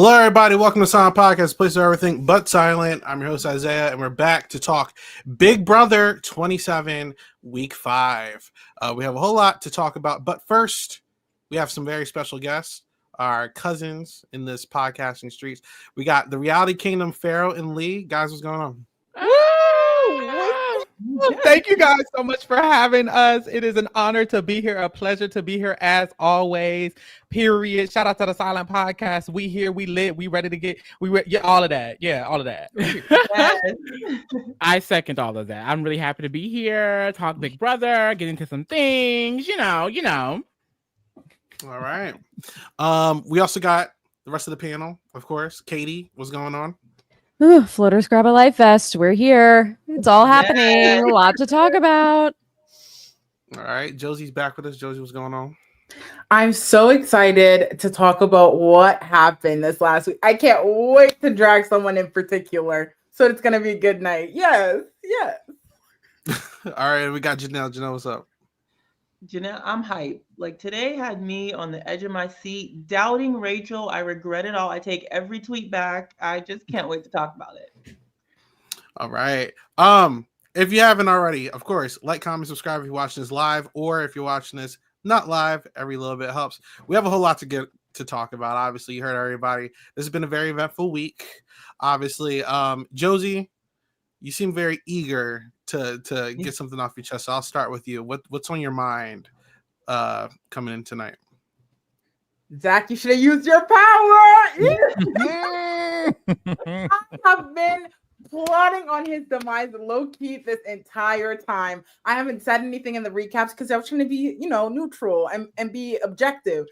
Hello, everybody. Welcome to Silent Podcast, place of everything but silent. I'm your host, Isaiah, and we're back to talk Big Brother 27, Week 5. We have a whole lot to talk about, but first, we have some very special guests, our cousins in this podcasting streets. We got the Reality Kingdom, Pharaoh and Lee. Guys, what's going on? Thank you guys so much for having us. It is an honor to be here, a pleasure to be here as always. Period. Shout out to the Silent Podcast. We here, we lit, we ready to get, all of that. Yeah, all of that. Yes. I second all of that. I'm really happy to be here, talk Big Brother, get into some things, you know. All right. We also got the rest of the panel, of course. Katie, what's going on? Ooh, Floaters Grab a Life Vest. We're here. It's all happening. A lot to talk about. All right. Josie's back with us. Josie, what's going on? I'm so excited to talk about what happened this last week. I can't wait to drag someone in particular. So it's going to be a good night. Yes. All right. We got Janelle. Janelle, what's up? Janelle, I'm hyped. Like today had me on the edge of my seat, doubting Rachel. I regret it all. I take every tweet back. I just can't wait to talk about it. All right. If you haven't already, of course, like, comment, subscribe if you're watching this live, or if you're watching this not live, every little bit helps. We have a whole lot to get to talk about. Obviously, you heard everybody. This has been a very eventful week. Obviously, Josie, you seem very eager to get something off your chest. So I'll start with you. What's on your mind coming in tonight? Zach, you should have used your power. I have been plotting on his demise low-key this entire time. I haven't said anything in the recaps because I was trying to be, neutral and be objective.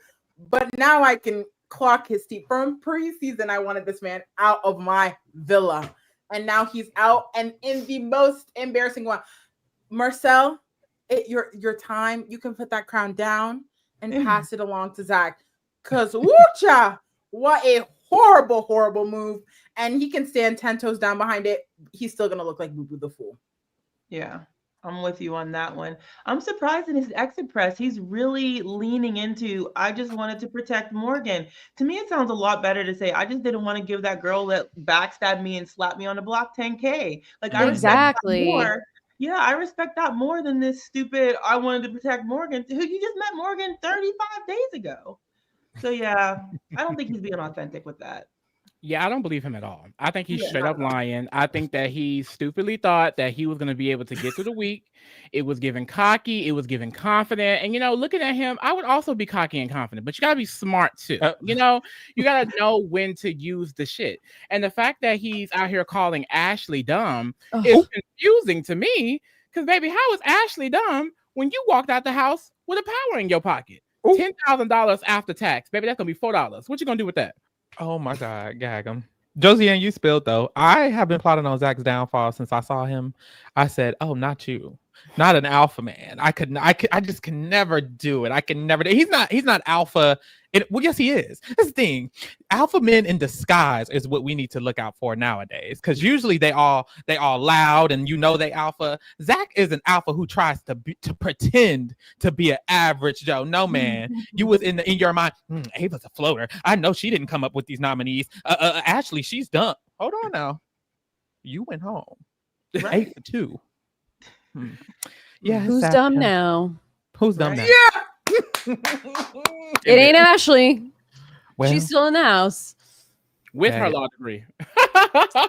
But now I can clock his teeth. From preseason, I wanted this man out of my villa. And now he's out, and in the most embarrassing one. Marcel, your time. You can put that crown down and pass it along to Zach. Because, woocha, what a horrible, horrible move. And he can stand 10 toes down behind it. He's still going to look like Boo Boo the Fool. Yeah, I'm with you on that one. I'm surprised in his exit press, he's really leaning into, I just wanted to protect Morgan. To me, it sounds a lot better to say, I just didn't want to give that girl that backstabbed me and slapped me on the block 10K. Like, I exactly. respect that more. Yeah, I respect that more than this stupid, I wanted to protect Morgan, who you just met Morgan 35 days ago. So, yeah, I don't think he's being authentic with that. Yeah, I don't believe him at all. I think he's straight up lying. I think that he stupidly thought that he was going to be able to get through the week. It was giving cocky. It was giving confident. And, looking at him, I would also be cocky and confident, but you got to be smart too. You got to know when to use the shit. And the fact that he's out here calling Ashley dumb is confusing to me because, baby, how is Ashley dumb when you walked out the house with a power in your pocket? $10,000 after tax. Baby, that's going to be $4. What you going to do with that? Oh my God, gag him. Josie, and you spilled though. I have been plotting on Zach's downfall since I saw him. I said, "Oh, not you, not an alpha man. I just can never do it. I can never. He's not alpha. Well, yes, he is. That's the thing. Alpha men in disguise is what we need to look out for nowadays. Because usually they all loud and they alpha. Zach is an alpha who tries to pretend to be an average Joe. No man, you was in your mind. Ava's a floater. I know she didn't come up with these nominees. Ashley, she's dumb. Hold on now. You went home. Right. 8-2. Yeah. Who's dumb now? Who's dumb now? Yeah. It ain't Ashley. Well, she's still in the house. With her law degree.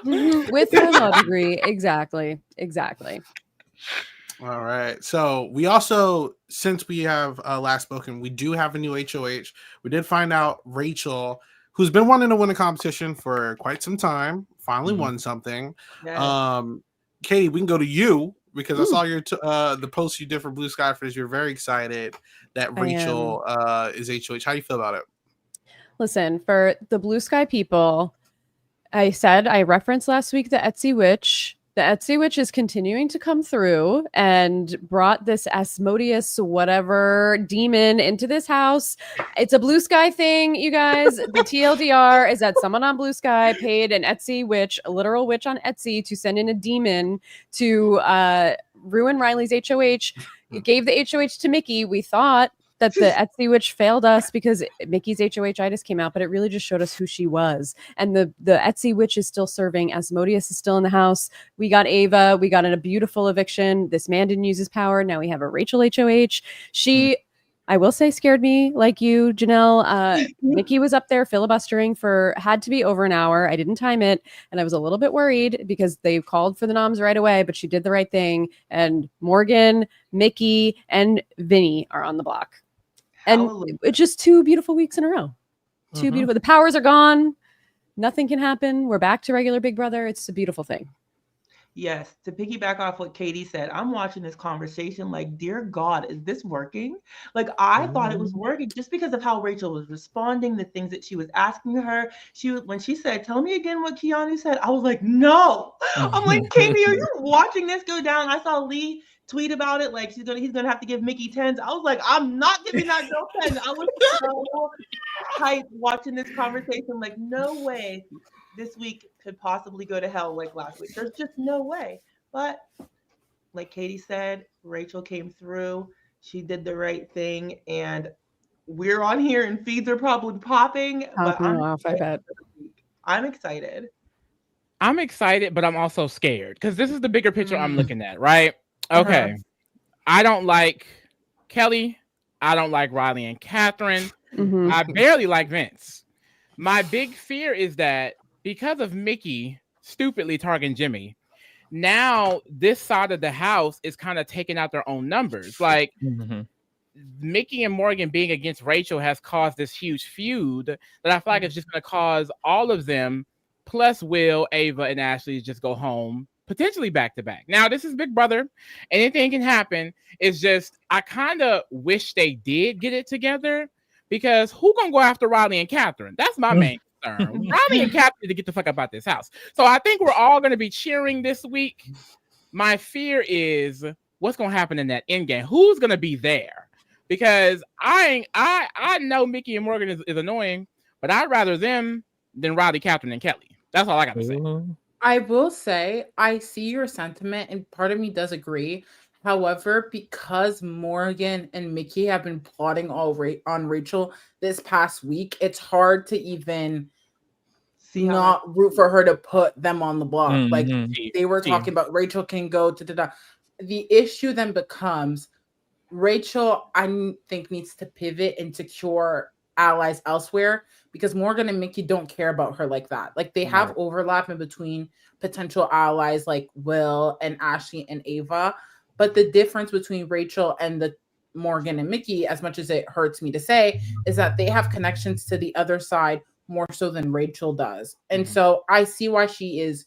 With her law degree. Exactly. All right. So we also, since we have last spoken, we do have a new HOH. We did find out Rachel, who's been wanting to win a competition for quite some time, finally won something. Yes. Katie, we can go to you because I saw your the post you did for Blue Sky Fish. You're very excited that Rachel is HOH. How do you feel about it? Listen, for the Blue Sky people, I referenced last week the Etsy Witch. The Etsy Witch is continuing to come through and brought this Asmodeus whatever demon into this house. It's a Blue Sky thing, you guys. The TLDR is that someone on Blue Sky paid an Etsy witch, a literal witch on Etsy, to send in a demon to ruin Riley's HOH. It gave the HOH to Mickey. We thought that the Etsy witch failed us because Mickey's HOH-itis came out, but it really just showed us who she was. And the Etsy witch is still serving. Asmodeus is still in the house. We got Ava. We got in a beautiful eviction. This man didn't use his power. Now we have a Rachel HOH. She, I will say, scared me like you, Janelle. Mickey was up there filibustering had to be over an hour. I didn't time it. And I was a little bit worried because they called for the noms right away, but she did the right thing. And Morgan, Mickey, and Vinny are on the block. And it's just 2 beautiful weeks in a row. 2 beautiful. The powers are gone. Nothing can happen. We're back to regular Big Brother. It's a beautiful thing. Yes, to piggyback off what Katie said, I'm watching this conversation like, dear God, is this working? Like, I thought it was working just because of how Rachel was responding, the things that she was asking her. When she said, tell me again what Keanu said, I was like, no. I'm like, Katie, are you watching this go down? I saw Lee tweet about it, like he's gonna have to give Mickey 10s. I was like, I'm not giving that girl 10s. I was so hyped watching this conversation, like, no way this week could possibly go to hell like last week. There's just no way. But like Katie said, Rachel came through. She did the right thing, and we're on here and feeds are probably popping. But I'm excited. I'm excited, but I'm also scared because this is the bigger picture I'm looking at, right? Okay. I don't like Kelly. I don't like Riley and Catherine. I barely like Vince. My big fear is that because of Mickey stupidly targeting Jimmy, now this side of the house is kind of taking out their own numbers. Like Mickey and Morgan being against Rachel has caused this huge feud that I feel like it's just going to cause all of them, plus Will, Ava, and Ashley, just go home, potentially back to back. Now, this is Big Brother. Anything can happen. It's just, I kind of wish they did get it together, because who going to go after Riley and Catherine? That's my main concern. Riley and Catherine need to get the fuck up out this house. So I think we're all going to be cheering this week. My fear is what's going to happen in that end game. Who's going to be there? Because I know Mickey and Morgan is annoying, but I'd rather them than Riley, Catherine, and Kelly. That's all I got to say. I will say, I see your sentiment, and part of me does agree. However, because Morgan and Mickey have been plotting on Rachel this past week, it's hard to even not root for her to put them on the block. Like they were talking about Rachel can go to the issue then becomes Rachel, I think, needs to pivot and secure allies elsewhere, because Morgan and Mickey don't care about her like that. Like they have overlap in between potential allies like Will and Ashley and Ava. But the difference between Rachel and the Morgan and Mickey, as much as it hurts me to say, is that they have connections to the other side more so than Rachel does. And so I see why she is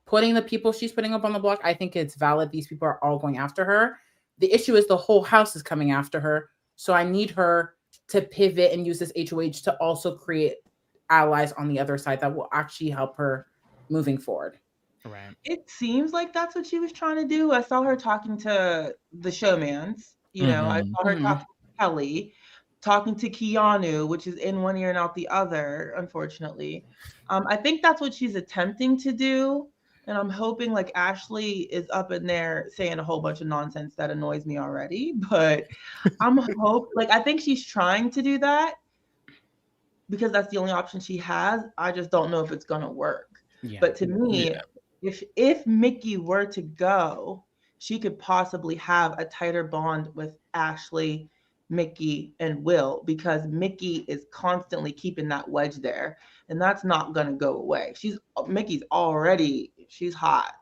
putting the people she's putting up on the block. I think it's valid. These people are all going after her. The issue is the whole house is coming after her. So I need her to pivot and use this HOH to also create allies on the other side that will actually help her moving forward. Right. It seems like that's what she was trying to do. I saw her talking to the showmans. You know, I saw her talking to Kelly, talking to Keanu, which is in one ear and out the other, unfortunately. I think that's what she's attempting to do. And I'm hoping like Ashley is up in there saying a whole bunch of nonsense that annoys me already. But I think she's trying to do that because that's the only option she has. I just don't know if it's going to work. Yeah. But to me, if Mickey were to go, she could possibly have a tighter bond with Ashley, Mickey, and Will, because Mickey is constantly keeping that wedge there, and that's not going to go away. Mickey's hot.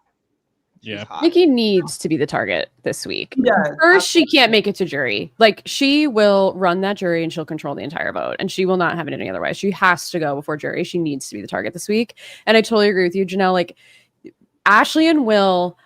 Yeah. Mickey needs to be the target this week. Yeah, first, she can't make it to jury. Like, she will run that jury and she'll control the entire vote, and she will not have it any other way. She has to go before jury. She needs to be the target this week. And I totally agree with you, Janelle. Like, Ashley and Will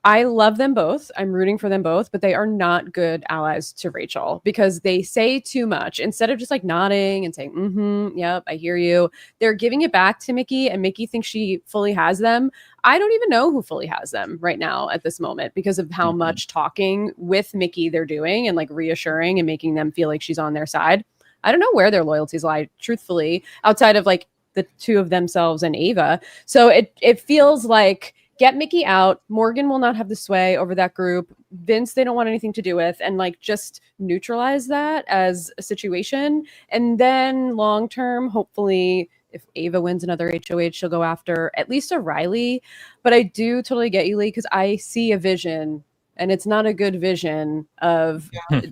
I love them both. I'm rooting for them both, but they are not good allies to Rachel because they say too much. Instead of just like nodding and saying, yep, I hear you, they're giving it back to Mickey, and Mickey thinks she fully has them. I don't even know who fully has them right now at this moment because of how much talking with Mickey they're doing and like reassuring and making them feel like she's on their side. I don't know where their loyalties lie, truthfully, outside of like the two of themselves and Ava. So it feels like, get Mickey out. Morgan will not have the sway over that group. Vince they don't want anything to do with, and like just neutralize that as a situation. And then long term, hopefully if Ava wins another HOH, she'll go after at least a Riley. But I do totally get you, Lee, because I see a vision, and it's not a good vision of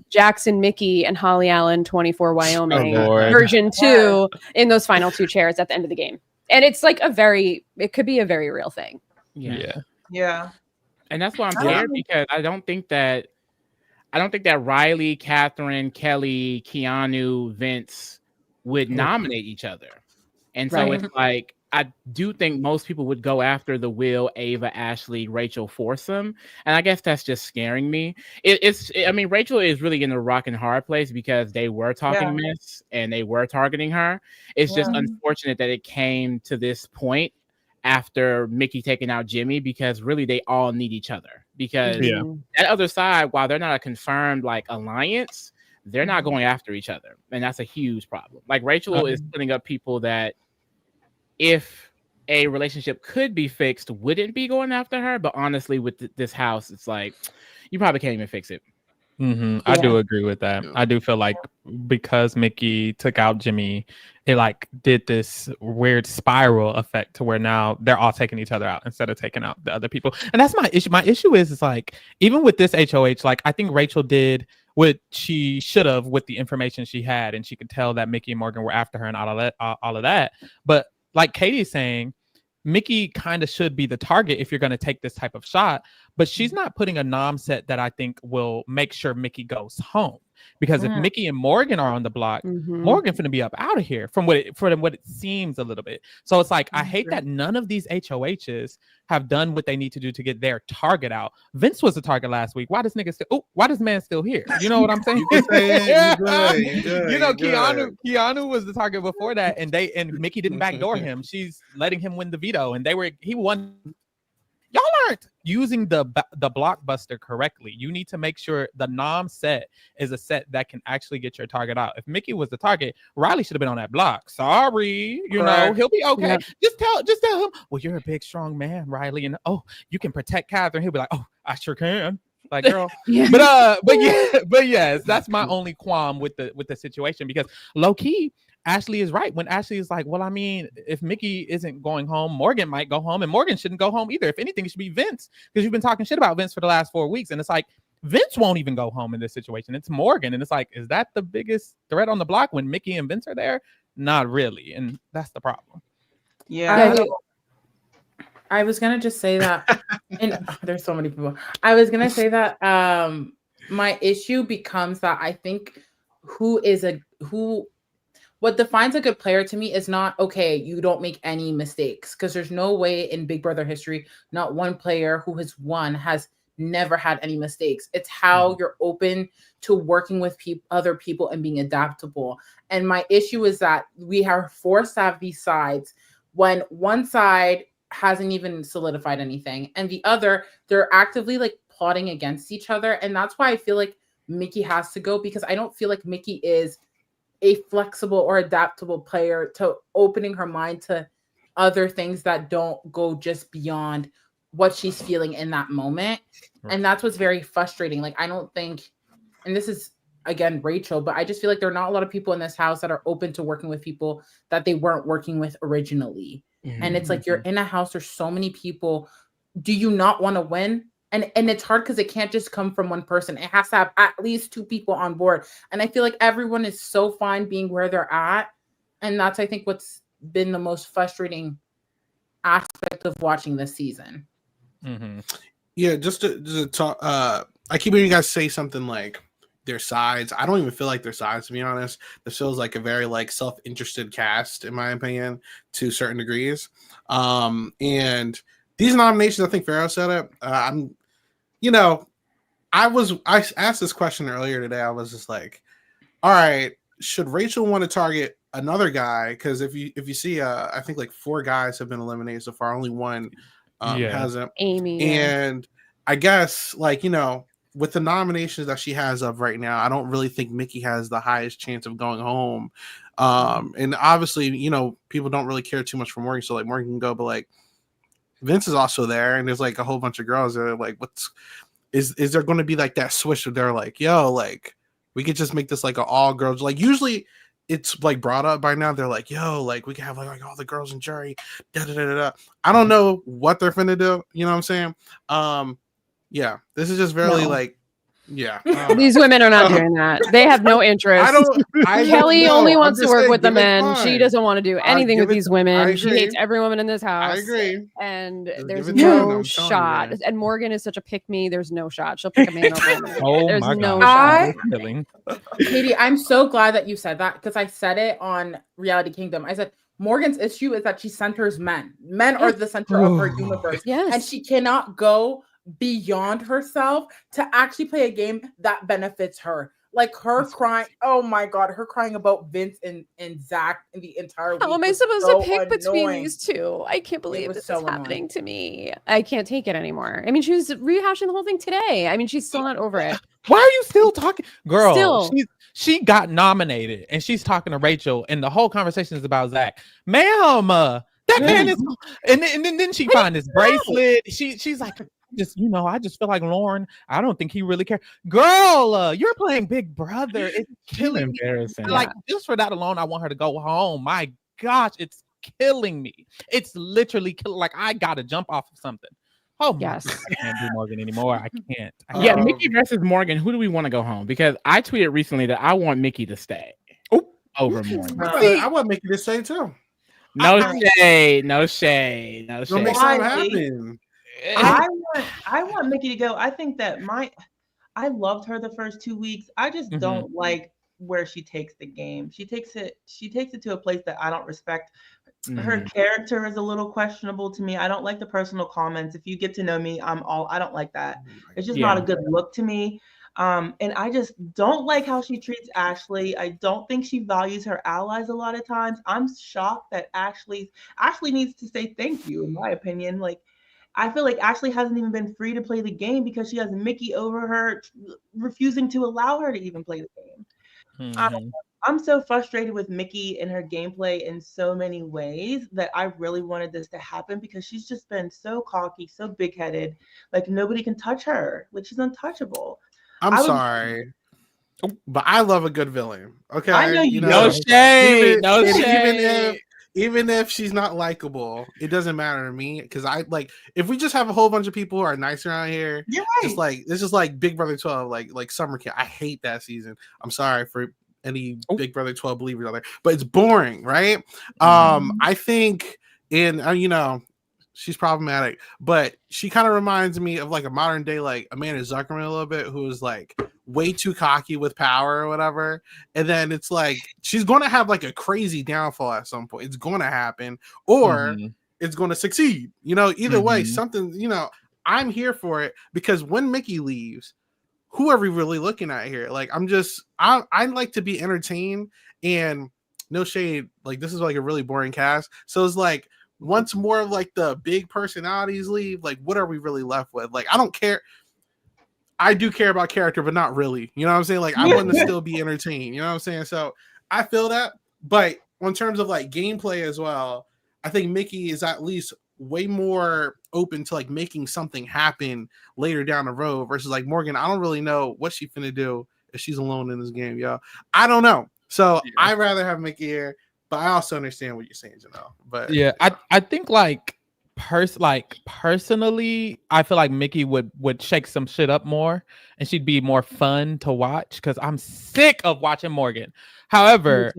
Jackson, Mickey, and Holly Allen 24 Wyoming Lord. version 2 in those final 2 chairs at the end of the game. And it's like it could be a very real thing. Yeah. And that's why I'm scared, because I don't think that Riley, Catherine, Kelly, Keanu, Vince would nominate each other. And so it's like, I do think most people would go after the Will, Ava, Ashley, Rachel foursome. And I guess that's just scaring me. I mean, Rachel is really in a rock and hard place because they were talking mess and they were targeting her. It's just unfortunate that it came to this point after Mickey taking out Jimmy, because really they all need each other. Because that other side, while they're not a confirmed like alliance, they're not going after each other. And that's a huge problem. Like Rachel is putting up people that, if a relationship could be fixed, wouldn't be going after her. But honestly, with this house, it's like, you probably can't even fix it. I do agree with that. I do feel like because Mickey took out Jimmy, it like did this weird spiral effect to where now they're all taking each other out instead of taking out the other people. And that's my issue. My issue is like, even with this HOH, like I think Rachel did what she should have with the information she had, and she could tell that Mickey and Morgan were after her and all of that. But like Katie's saying, Mickey kind of should be the target if you're going to take this type of shot, but she's not putting a nom set that I think will make sure Mickey goes home. Because if Mickey and Morgan are on the block, Morgan's finna be up out of here from what it seems a little bit. So it's like, I hate that none of these HOHs have done what they need to do to get their target out. Vince was the target last week. Why does man still here? You know what I'm saying? You know, Keanu was the target before that, and Mickey didn't backdoor him. She's letting him win the veto, and he won. Y'all aren't using the blockbuster correctly. You need to make sure the nom set is a set that can actually get your target out. If Mickey was the target, Riley should have been on that block. Sorry, you know, he'll be okay. Yeah. Just tell him, well, you're a big, strong man, Riley, and you can protect Catherine. He'll be like, oh, I sure can. Like, girl. But yes, that's my only qualm with the situation, because low key, Ashley is right when Ashley is like, well, I mean, if Mickey isn't going home, Morgan might go home, and Morgan shouldn't go home either. If anything, it should be Vince, because you've been talking shit about Vince for the last 4 weeks. And it's like, Vince won't even go home in this situation. It's Morgan. And it's like, is that the biggest threat on the block when Mickey and Vince are there? Not really. And that's the problem. Yeah. I was going to just say that, and there's so many people. I was going to say that my issue becomes that I think what defines a good player to me is not, okay, you don't make any mistakes, because there's no way in Big Brother history, not one player who has won has never had any mistakes. It's how you're open to working with other people and being adaptable. And my issue is that we are forced to have these sides when one side hasn't even solidified anything, and the other, they're actively like plotting against each other. And that's why I feel like Mickey has to go, because I don't feel like Mickey is a flexible or adaptable player to opening her mind to other things that don't go just beyond what she's feeling in that moment. And that's what's very frustrating. Like, I don't think, and this is again Rachel, but I just feel like there are not a lot of people in this house that are open to working with people that they weren't working with originally. And it's like, you're in a house, there's so many people. Do you not want to win? And it's hard because it can't just come from one person. It has to have at least 2 people on board. And I feel like everyone is so fine being where they're at. And that's, I think, what's been the most frustrating aspect of watching this season. Yeah, just to talk, I keep hearing you guys say something like their sides. I don't even feel like their sides, to be honest. This feels like a very like self-interested cast, in my opinion, to certain degrees. And these nominations, I think Pharaoh said it. I asked this question earlier today. I was just like, all right, should Rachel want to target another guy? Because if you see, I think like 4 guys have been eliminated so far. Only one hasn't. Amy. And I guess, like, with the nominations that she has up right now, I don't really think Mickey has the highest chance of going home. And obviously, people don't really care too much for Morgan. So like Morgan can go, but like Vince is also there, and there's like a whole bunch of girls that are like, is there going to be like that switch where they're like, yo, like we could just make this like an all girls, like usually it's like brought up by now. They're like, yo, like we can have like all the girls in jury. Da, da, da, da, da. I don't know what they're finna do. You know what I'm saying? Yeah, this is just really like, yeah. These women are not doing that. They have no interest. Kelly only wants to work with the men. She doesn't want to do anything with these women. She hates every woman in this house. I agree. And there's no shot. And Morgan is such a pick me. There's no shot. She'll pick a man over him. Oh there's my no God. shot. Katie, I'm so glad that you said that because I said it on Reality Kingdom. I said Morgan's issue is that she centers men. Men are the center of her universe. Yes. And she cannot go beyond herself to actually play a game that benefits her. Like her crying, oh my God, her crying about Vince and Zach in the entire week. How am I supposed to pick between these two? I can't believe this is happening to me. I can't take it anymore. I mean, she was rehashing the whole thing today. I mean, she's still not over it. Why are you still talking? Girl, Still. she got nominated and she's talking to Rachel and the whole conversation is about Zach. Ma'am, that man is, and then she find this bracelet. She's like, I just feel like Lauren. I don't think he really cares. Girl, you're playing Big Brother. It's killing me. Embarrassing. Like just for that alone, I want her to go home. My gosh, it's killing me. It's literally killing. Like I gotta jump off of something. Oh yes, I can't do Morgan anymore. I can't. Yeah, Mickey versus Morgan. Who do we want to go home? Because I tweeted recently that I want Mickey to stay over Morgan. I want Mickey to stay too. No shade. Don't make something happen. I want Mickey to go. I think that I loved her the first 2 weeks. I just don't like where she takes the game. She takes it to a place that I don't respect. Her character is a little questionable to me. I don't like the personal comments. If you get to know me, I don't like that. It's just not a good look to me. And I just don't like how she treats Ashley. I don't think she values her allies a lot of times. I'm shocked that Ashley needs to say thank you, in my opinion. Like, I feel like Ashley hasn't even been free to play the game because she has Mickey over her, refusing to allow her to even play the game. I'm so frustrated with Mickey and her gameplay in so many ways that I really wanted this to happen because she's just been so cocky, so big-headed. Like, nobody can touch her. Like, she's untouchable. I'm sorry, but I love a good villain. Okay, I know you. No shade. No shade. Even if she's not likable, it doesn't matter to me because I like if we just have a whole bunch of people who are nice around here. You're right. This is like Big Brother 12, like summer camp. I hate that season. I'm sorry for any Big Brother 12 believers out there, but it's boring, right? I think she's problematic, but she kind of reminds me of like a modern day like Amanda Zuckerman a little bit, who is like way too cocky with power or whatever. And then it's like she's going to have like a crazy downfall at some point. It's going to happen, or it's going to succeed. Either way, something. I'm here for it because when Mickey leaves, who are we really looking at here? Like I like to be entertained, and no shade. Like this is like a really boring cast, so it's like. Once more of like the big personalities leave, like what are we really left with? Like I don't care. I do care about character, but not really. You know what I'm saying? Like I want to still be entertained. You know what I'm saying? So I feel that. But in terms of like gameplay as well, I think Mickey is at least way more open to like making something happen later down the road versus like Morgan. I don't really know what she's finna do if she's alone in this game, yo. I don't know. So I'd rather have Mickey here. But I also understand what you're saying, Janelle. But yeah, I think personally, I feel like Mickey would shake some shit up more, and she'd be more fun to watch because I'm sick of watching Morgan. However,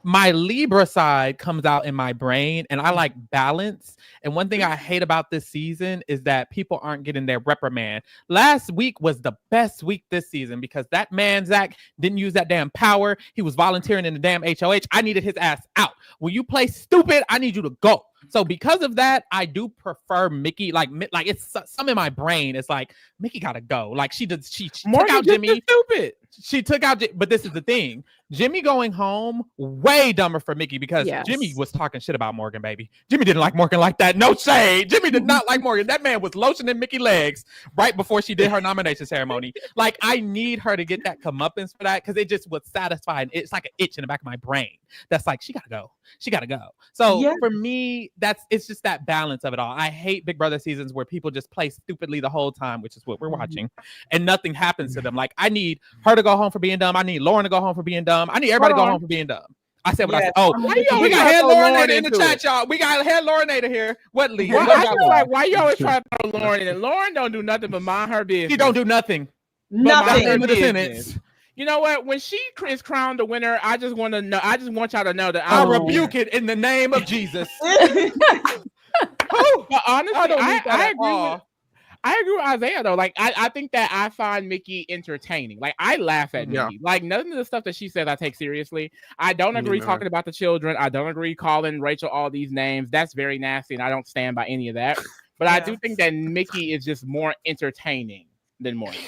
my Libra side comes out in my brain, and I like balance. And one thing I hate about this season is that people aren't getting their reprimand. Last week was the best week this season because that man, Zach, didn't use that damn power. He was volunteering in the damn HOH. I needed his ass out. When you play stupid, I need you to go. So because of that, I do prefer Mickey. Like it's some in my brain. It's like Mickey gotta go. Like she took out Jimmy. Stupid. she took out, but this is the thing. Jimmy going home, way dumber for Mickey because Jimmy was talking shit about Morgan, baby. Jimmy didn't like Morgan like that. No shade. Jimmy did not like Morgan. That man was lotioning Mickey legs right before she did her nomination ceremony. Like, I need her to get that comeuppance for that because it just was satisfying. It's like an itch in the back of my brain. That's like, she gotta go. She gotta go. So for me, it's just that balance of it all. I hate Big Brother seasons where people just play stupidly the whole time, which is what we're watching, and nothing happens to them. Like, I need her to go home for being dumb. I need Lauren to go home for being dumb. I need everybody to go home for being dumb. I said what I said. Oh, we got head Laurenator in the chat, y'all. We got head Laurenator here. What, Lee? Well, I feel like, why you always try to throw Lauren in? Lauren don't do nothing but mind her business. She don't do nothing. Nothing. You know what? When she is crowned the winner, I just want to know. I just want y'all to know that I rebuke it in the name of Jesus. But honestly, I agree with Isaiah though. Like, I think that I find Mickey entertaining. Like, I laugh at Mickey. Like, none of the stuff that she says I take seriously. I don't agree talking about the children. I don't agree calling Rachel all these names. That's very nasty, and I don't stand by any of that. But I do think that Mickey is just more entertaining than Morgan.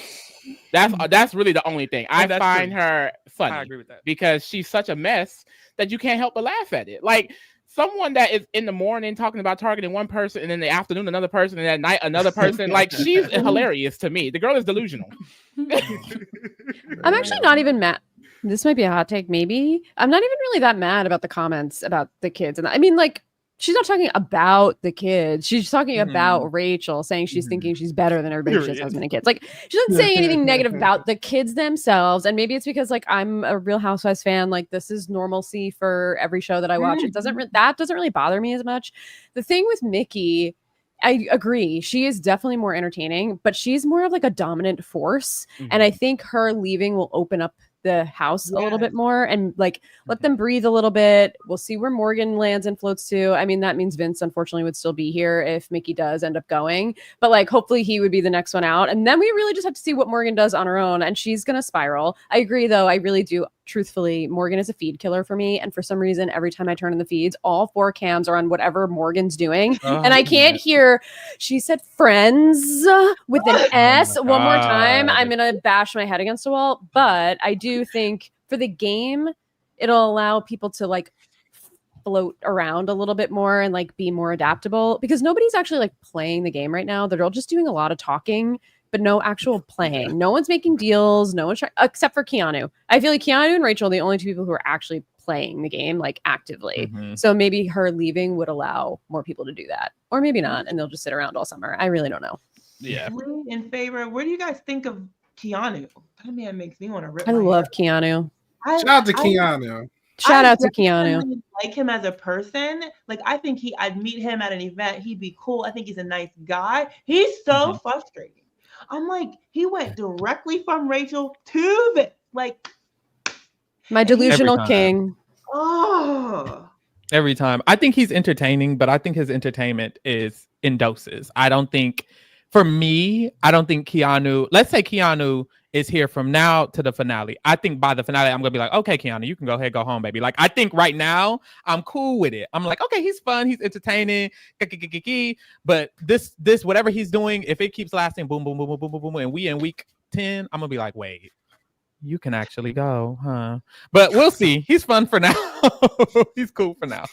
That's really the only thing. I find her funny. I agree with that because she's such a mess that you can't help but laugh at it. Like, someone that is in the morning talking about targeting one person, and in the afternoon another person, and at night another person. Like, she's hilarious to me. The girl is delusional. I'm actually not even mad. This might be a hot take, maybe. I'm not even really that mad about the comments about the kids, and I mean, like, she's not talking about the kids. She's talking about Rachel, saying she's thinking she's better than everybody. She has husband and kids. Like, she's not saying anything negative about the kids themselves. And maybe it's because, like, I'm a Real Housewives fan. Like, this is normalcy for every show that I watch. It doesn't really bother me as much. The thing with Mickey, I agree. She is definitely more entertaining, but she's more of like a dominant force. And I think her leaving will open up the house a little bit more and like let them breathe a little bit. We'll see where Morgan lands and floats to. I mean, that means Vince unfortunately would still be here if Mickey does end up going, but like hopefully he would be the next one out. And then we really just have to see what Morgan does on her own, and she's gonna spiral. I agree though. I really do. Truthfully, Morgan is a feed killer for me. And for some reason, every time I turn on the feeds, all 4 cams are on whatever Morgan's doing. And I can't hear, she said friends with an S one more time. I'm going to bash my head against a wall. But I do think for the game, it'll allow people to like float around a little bit more and like be more adaptable, because nobody's actually like playing the game right now. They're all just doing a lot of talking, but no actual playing. No one's making deals. No one's except for Keanu. I feel like Keanu and Rachel are the only 2 people who are actually playing the game like actively. So maybe her leaving would allow more people to do that, or maybe not, and they'll just sit around all summer. I really don't know. Yeah. In favor. What do you guys think of Keanu? That man makes me want to rip. I love Keanu. Shout out to Keanu. Shout out to Keanu. Like him as a person. Like, I think I'd meet him at an event. He'd be cool. I think he's a nice guy. He's so frustrating. I'm like, he went directly from Rachel to Vince. Like, my delusional king. Oh. Every time. I think he's entertaining, but I think his entertainment is in doses. I don't think Keanu, let's say Keanu is here from now to the finale. I think by the finale, I'm going to be like, okay, Keanu, you can go ahead, go home, baby. Like, I think right now, I'm cool with it. I'm like, okay, he's fun. He's entertaining. But this, whatever he's doing, if it keeps lasting, boom, boom, boom, boom, boom, boom, boom, and we in week 10, I'm going to be like, wait, you can actually go, huh? But we'll see. He's fun for now. He's cool for now.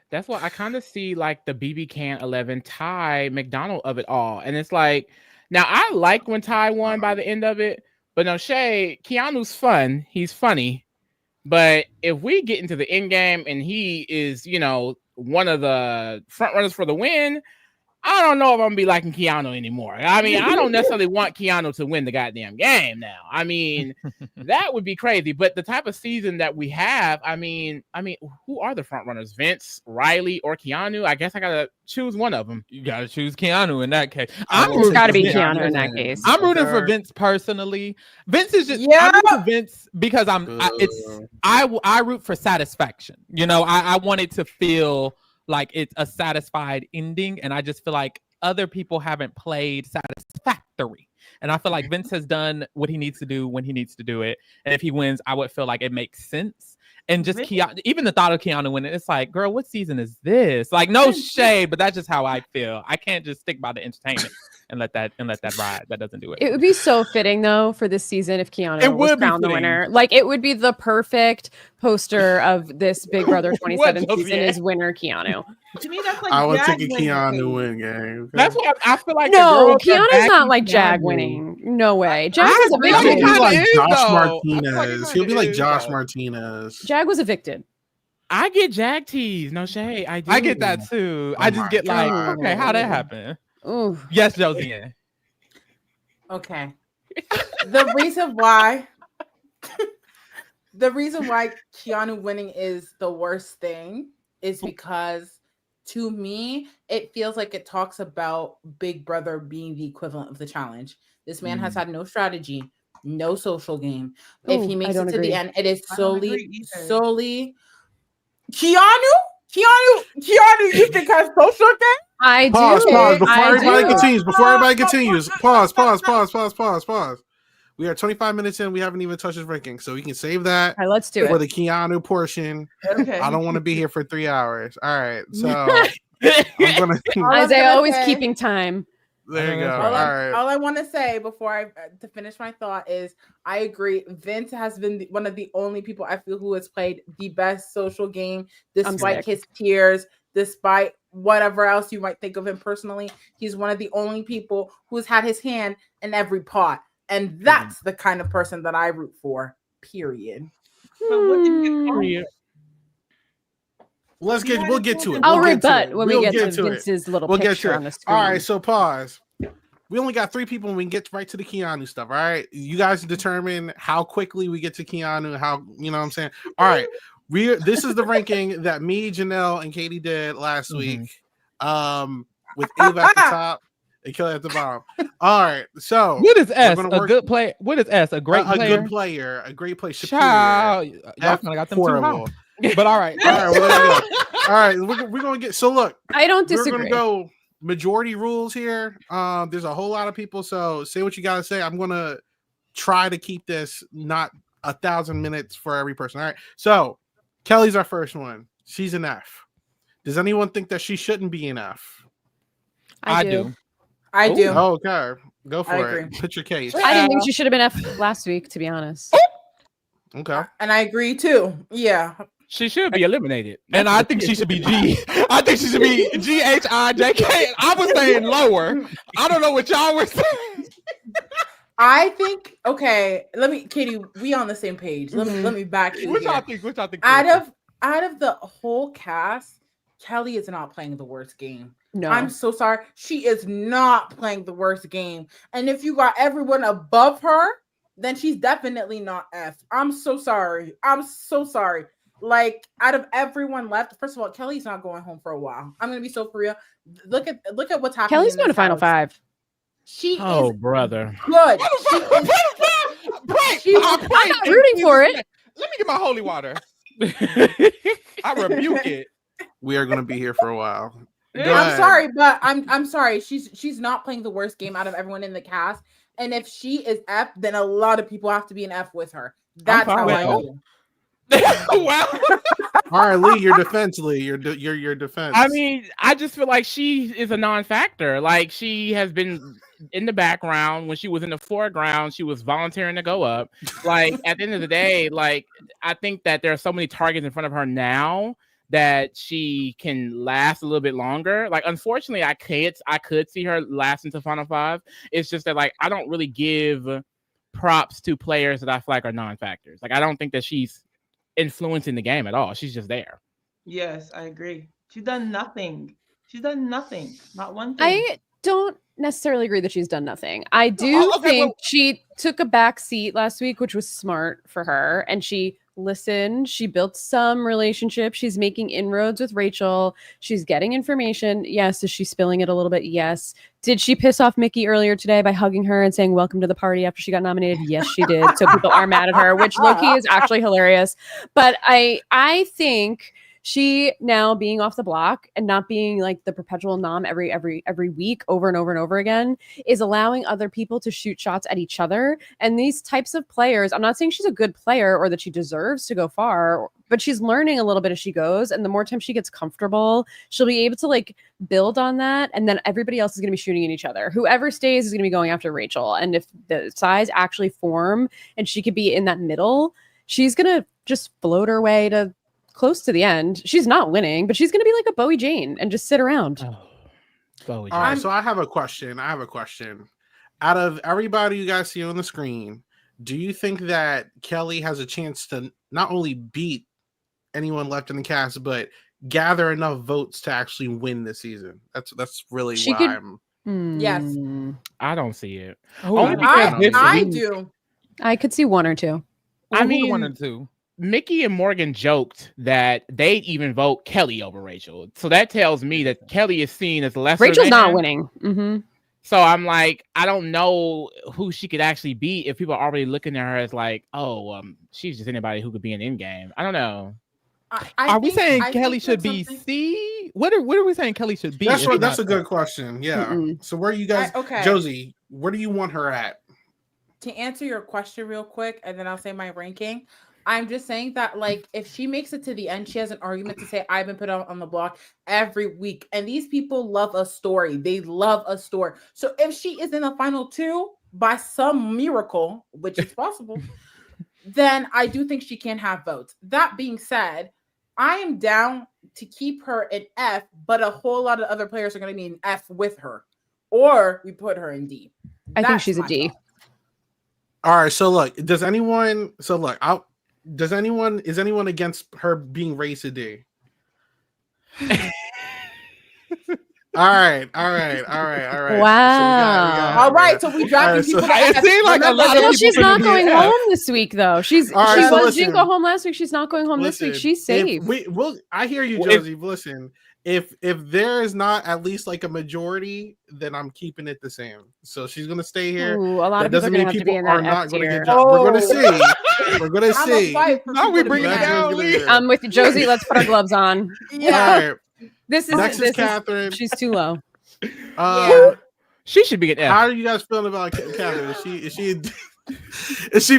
That's why I kind of see like the BB Can 11 Ty McDonald of it all. And it's like, now I like when Ty won by the end of it, but no shade, Keanu's fun. He's funny. But if we get into the end game and he is, you know, one of the front runners for the win, I don't know if I'm gonna be liking Keanu anymore. I mean, I don't necessarily want Keanu to win the goddamn game now. I mean, that would be crazy. But the type of season that we have, I mean, who are the front runners? Vince, Riley, or Keanu? I guess I gotta choose one of them. You gotta choose Keanu in that case. It's gotta be Keanu in that case. I'm rooting for Vince personally. Vince is just I'm rooting for Vince because I root for satisfaction. You know, I want it to feel like it's a satisfied ending, and I just feel like other people haven't played satisfactory. And I feel like Vince has done what he needs to do when he needs to do it. And if he wins, I would feel like it makes sense. And just Really? Keanu, even the thought of Keanu winning, it's like, girl, what season is this? Like, no shade, but that's just how I feel. I can't just stick by the entertainment and let that ride. That doesn't do it. It would be so fitting though for this season if Keanu It was would be crowned the fitting. winner. Like it would be the perfect poster of this Big Brother 27 What, season Josie? is winner Keanu. To me, that's like I would Jag take a winning Keanu thing. win game. That's why I feel like the No, girls are Keanu's backing not like Jag Keanu. winning. No way. Jag I was agree. He'll He be evicted. kinda like is, Josh though. I feel like Martinez. he He'll be kinda like is, Josh though. Martinez. Jag was evicted. I get Jag tease. No shade. I do. I get that too. Oh I just my get like, God. okay, how that happen? Ooh. Yes, Josie. Okay. The reason why Keanu winning is the worst thing is because to me it feels like it talks about Big Brother being the equivalent of the challenge. This man has had no strategy, no social game. If he Ooh, I makes it don't to agree. the end, it is I don't agree solely either. Keanu, you think has social game? I Pause, do. pause. Before I everybody do. continues, pause. We are 25 minutes in. We haven't even touched his ranking, so we can save that All right, let's do for it. the Keanu portion. Okay. I don't want to be here for 3 hours. All right, so I'm gonna. All I'm Isaiah gonna always say- keeping time. There you go. All All right. right. All I want to say before to finish my thought is I agree. Vince has been one of the only people I feel who has played the best social game despite sick. his tears, despite whatever else you might think of him personally. He's one of the only people who's had his hand in every pot. And that's the kind of person that I root for, period. But what did you Hmm. Period. We'll get to it. I'll We'll get to rebut it. when We'll we get to it. Vince's little We'll get picture to on it. the screen. All right, so pause. We only got 3 people and we can get right to the Keanu stuff. All right. You guys determine how quickly we get to Keanu, how you know what I'm saying. All right. This is the ranking that me, Janelle, and Katie did last week. With Ava at the top and Kelly at the bottom. All right. So What is S? gonna A work- good player? What is S? A great a player? good player, a great player, superior. Child, y'all F, kind of got them too horrible. high. But all right. All right, well, there you go. All right, we're gonna get. So look, I don't we're disagree. gonna go majority rules here. There's a whole lot of people, so say what you gotta say. I'm gonna try to keep this not 1,000 minutes for every person. All right, so Kelly's our first one. She's an F. Does anyone think that she shouldn't be an F? I do. I do. Oh, okay, go I for it. agree. Put your case. I didn't think she should have been F last week, to be honest. Okay. And I agree too. Yeah. She should be eliminated. And I think she should be G. I think she should be GHIJK. I was saying lower. I don't know what y'all were saying. I think Katie, we on the same page. Let me back you What y'all here. think? What y'all think? Out of the whole cast, Kelly is not playing the worst game. No. I'm so sorry. She is not playing the worst game. And if you got everyone above her, then she's definitely not F. I'm so sorry. Like, out of everyone left, first of all, Kelly's not going home for a while. I'm gonna be so for real. Look at what's happening. Kelly's in going to this Final house. Five. She Oh, is brother. good. I'm not rooting for it. Let me get my holy water. I rebuke it. We are gonna be here for a while. Go I'm ahead. sorry, but I'm sorry. She's not playing the worst game out of everyone in the cast. And if she is F, then a lot of people have to be an F with her. That's fine how with I that. feel. Wow. All right, Lee, your defense, Lee. Your defense. I mean, I just feel like she is a non-factor. Like, she has been in the background. When she was in the foreground, she was volunteering to go up. Like, at the end of the day, like, I think that there are so many targets in front of her now that she can last a little bit longer. Like, unfortunately, I could see her last into Final Five. It's just that, like, I don't really give props to players that I feel like are non-factors. Like, I don't think that she's influencing the game at all. She's just there. Yes, I agree. She's done nothing. Not one thing. I don't necessarily agree that she's done nothing. I do Oh, okay, think well- she took a back seat last week, which was smart for her. And she listened. She built some relationship. She's making inroads with Rachel. She's getting information. Yes. Is she spilling it a little bit? Yes. Did she piss off Mickey earlier today by hugging her and saying welcome to the party after she got nominated? Yes, she did. So people are mad at her, which low-key is actually hilarious. But I think she now being off the block and not being like the perpetual nom every week over and over and over again is allowing other people to shoot shots at each other. And these types of players, I'm not saying she's a good player or that she deserves to go far, but she's learning a little bit as she goes. And the more time she gets comfortable, she'll be able to like build on that. And then everybody else is going to be shooting at each other. Whoever stays is going to be going after Rachel. And if the sides actually form and she could be in that middle, she's going to just float her way to close to the end. She's not winning, but she's going to be like a Bowie Jane and just sit around. Bowie All right, so I have a question. Out of everybody you guys see on the screen, do you think that Kelly has a chance to not only beat anyone left in the cast, but gather enough votes to actually win this season? That's really She what could- I'm. Yes. I don't see it. Oh, Only because this I week- do. I could see one or two. I mean, 1 and 2. Mickey and Morgan joked that they'd even vote Kelly over Rachel. So that tells me that Kelly is seen as lesser. Rachel's not than. winning. Mm-hmm. So I'm like, I don't know who she could actually beat if people are already looking at her as like, oh, she's just anybody who could be an in game. I don't know. Are we saying I Kelly think should that's be something- C? What are we saying Kelly should be? That's if right. not That's a good question. Yeah. Mm-mm. So where are you guys? Okay. Josie, where do you want her at? To answer your question real quick, and then I'll say my ranking. I'm just saying that, like, if she makes it to the end, she has an argument to say, I've been put out on the block every week. And these people love a story. They love a story. So if she is in the final 2 by some miracle, which is possible, then I do think she can have votes. That being said, I am down to keep her in F, but a whole lot of other players are going to be in F with her. Or we put her in D. I think That's she's a my D. thought. All right. So look, is anyone against her being raised a D? All right. Wow. All right, so we dropping people. to It F. seemed like a Remember lot of this? Well, people she's could not be going an F. home this week, though. All right, She so didn't listen. go home last week. She's not going home this week. She's safe. I hear you, Well, if- Josie. Listen, if there is not at least like a majority, then I'm keeping it the same. So she's gonna stay here. Ooh, a lot That of people doesn't are going to mean have to people be in are that not F going to tier. get judged. We're gonna Oh. see. We're gonna I'm a see. fight for Now we people to bringing be it mad. down, Lee. I'm with you, Josie. Let's put our gloves on. Yeah. All right. This is Next is this is Catherine. she's too low. Yeah. She should be an F. How are you guys feeling about Catherine? Is she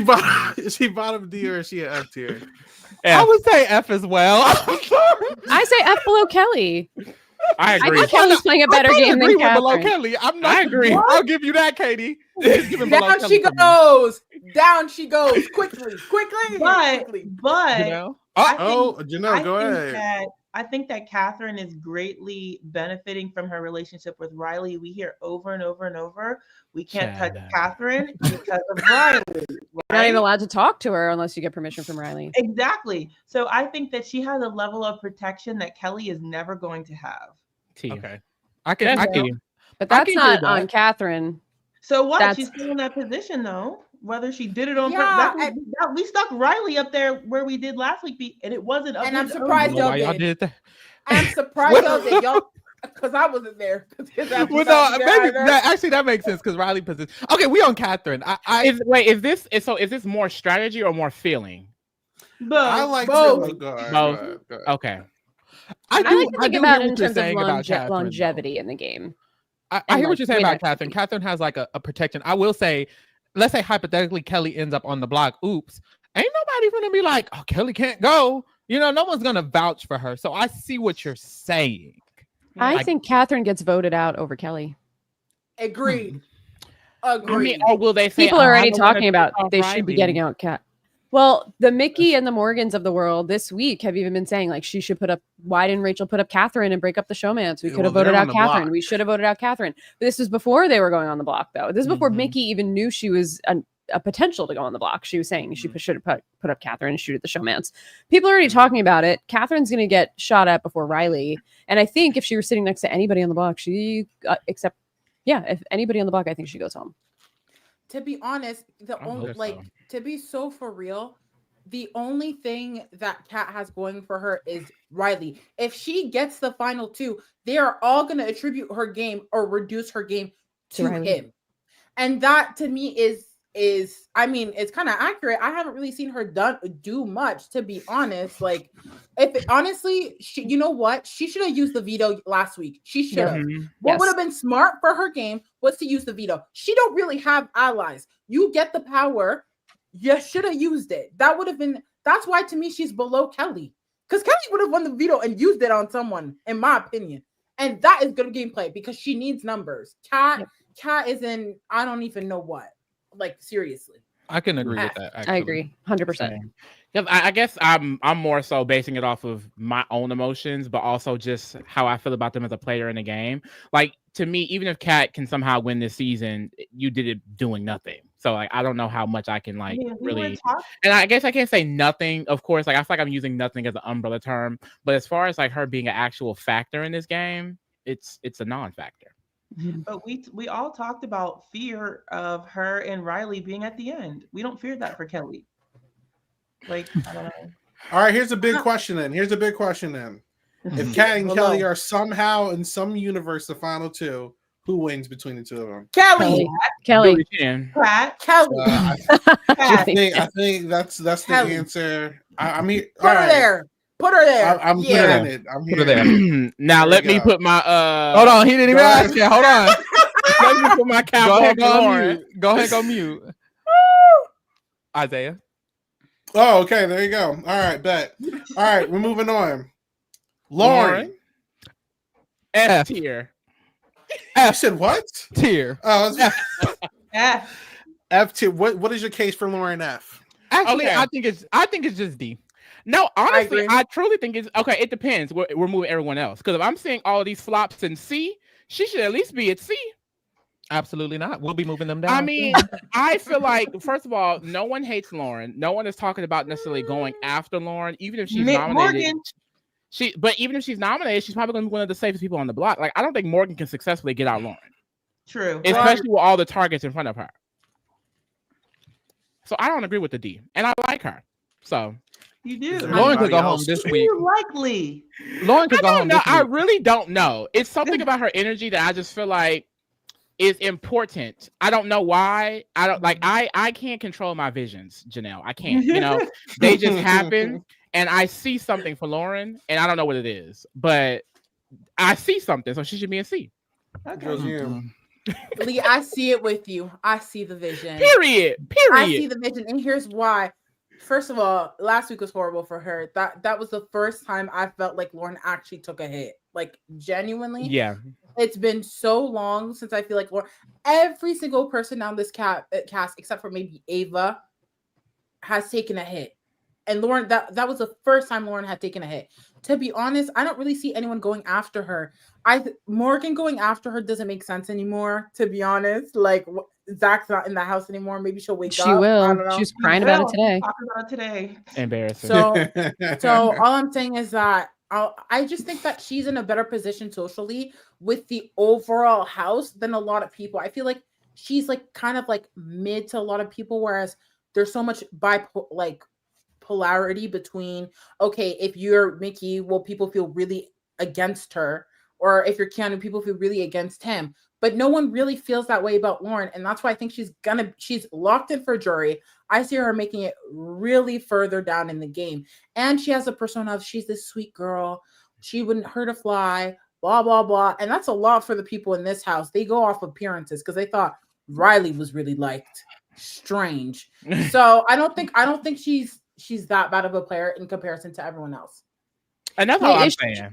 bottom D or is she an F tier? I would say F as well. I'm sorry. I say F below Kelly. I I agree. think Kelly's playing a better I game agree than with below Catherine. Kelly. I'm not. I agree. I'll give you that, Katie. Give him below Down Kelly she for me. goes. Down she goes. Quickly. But You know? I Oh, think- Janelle, go ahead. I think that Catherine is greatly benefiting from her relationship with Riley. We hear over and over and over, we can't touch Shut up. Catherine because of Riley. You're not right? even allowed to talk to her unless you get permission from Riley. Exactly. So I think that she has a level of protection that Kelly is never going to have. T. Okay. I can. But I that's can not do on that. Catherine. So what? That's- She's still in that position though. Whether she did it on Yeah, purpose, we stuck Riley up there where we did last week, and it wasn't. Of And I'm his own surprised doing. Why y'all did. did that? I'm surprised y'all did y'all because I wasn't there. Well, no, maybe that makes sense because Riley position. Okay, we on Catherine. Is this more strategy or more feeling? But I like both. to go ahead, Both. go ahead, go ahead. Okay. I like to think about it in what you're terms of saying about Catherine, though. longevity in the game. I and, hear what like, you're saying win about Catherine. activity. Catherine has like a protection. I will say, let's say hypothetically Kelly ends up on the block. Oops. Ain't nobody gonna be like, oh, Kelly can't go. You know, no one's gonna vouch for her. So I see what you're saying. I think Catherine gets voted out over Kelly. Agreed. I Agreed. mean, or will they say People "Oh, are I already don't wanna talking about pick off they should be Riley"? getting out Cat. Well, the Mickey and the Morgans of the world this week have even been saying like she should put up. Why didn't Rachel put up Catherine and break up the showmance? We Yeah, could have well, voted they're out on the Catherine. block. We should have voted out Catherine. But this was before they were going on the block, though. This is before Mhm. Mickey even knew she was a potential to go on the block. She was saying she should have put up Catherine and shoot at the showmance. People are already talking about it. Catherine's going to get shot at before Riley. And I think if she were sitting next to anybody on the block, if anybody on the block, I think she goes home. To be honest, the I only hope so. like to be so for real, the only thing that Kat has going for her is Riley. If she gets the final 2, they are all going to attribute her game or reduce her game To to Riley. him. And that to me is is, I mean, it's kind of accurate. I haven't really seen her do much, to be honest. Like, honestly, you know what? She should have used the veto last week. She should have. What would have been smart for her game was to use the veto. She don't really have allies. You get the power. You should have used it. That would have been. That's why, to me, she's below Kelly. Because Kelly would have won the veto and used it on someone, in my opinion. And that is good gameplay because she needs numbers. Cat is in, I don't even know what. Like, seriously. I can agree with that. Actually. I agree 100%. I guess I'm more so basing it off of my own emotions, but also just how I feel about them as a player in the game. Like, to me, even if Kat can somehow win this season, you did it doing nothing. So, like, I don't know how much I can, like, really. And I guess I can't say nothing, of course. Like, I feel like I'm using nothing as an umbrella term. But as far as, like, her being an actual factor in this game, it's a non-factor. But we all talked about fear of her and Riley being at the end. We don't fear that for Kelly. Like, I don't know. All right, here's a big question then. If Kat and Kelly are somehow in some universe the final two, who wins between the two of them? Kelly. Kelly. Kelly. I think that's the answer. I mean, put her there. Put her there. I'm putting it. I'm Put her there. Now let me put my Hold on, he didn't even ask yet. Hold on. let me put my cap on Lauren. Go ahead, go mute. Isaiah. Oh, okay. There you go. All right, bet. All right, we're moving on. Lauren. F tier. You said what? Tier. Oh, F. F tier. What is your case for Lauren F? Actually, okay. I think it's just D. No, honestly, I truly think it's okay. It depends. We're moving everyone else because if I'm seeing all of these flops in C, she should at least be at C. Absolutely not. We'll be moving them down. I mean, I feel like, first of all, no one hates Lauren. No one is talking about necessarily going after Lauren, even if she's nominated. But even if she's nominated, she's probably going to be one of the safest people on the block. Like, I don't think Morgan can successfully get out Lauren. True. Especially with all the targets in front of her. So I don't agree with the D, and I like her. So. You do. Lauren could go home this week. Likely. Lauren could go home this week. I really don't know. It's something about her energy that I just feel like is important. I don't know why. I don't like. I can't control my visions, Janelle. I can't. You know, they just happen, and I see something for Lauren, and I don't know what it is, but I see something, so she should be in C. Okay. Lee, I see it with you. I see the vision. Period. I see the vision, and here's why. First of all, last week was horrible for her. That was the first time I felt like Lauren actually took a hit. Like, genuinely. Yeah. It's been so long since I feel like Lauren, every single person on this cast, except for maybe Ava, has taken a hit. And Lauren, that was the first time Lauren had taken a hit. To be honest, I don't really see anyone going after her. Morgan going after her doesn't make sense anymore, to be honest. Like, Zach's not in the house anymore. Maybe she'll wake up. She will. She's crying about it today. Talking about it today. Embarrassing. So all I'm saying is that I just think that she's in a better position socially with the overall house than a lot of people. I feel like she's like kind of like mid to a lot of people, whereas there's so much polarity between, okay, if you're Mickey, will people feel really against her? Or if you're Keanu, people feel really against him. But no one really feels that way about Lauren. And that's why I think she's locked in for jury. I see her making it really further down in the game. And she has a persona of she's this sweet girl. She wouldn't hurt a fly, blah, blah, blah. And that's a lot for the people in this house. They go off appearances because they thought Riley was really liked. Strange. So I don't think she's that bad of a player in comparison to everyone else. And that's all I'm saying.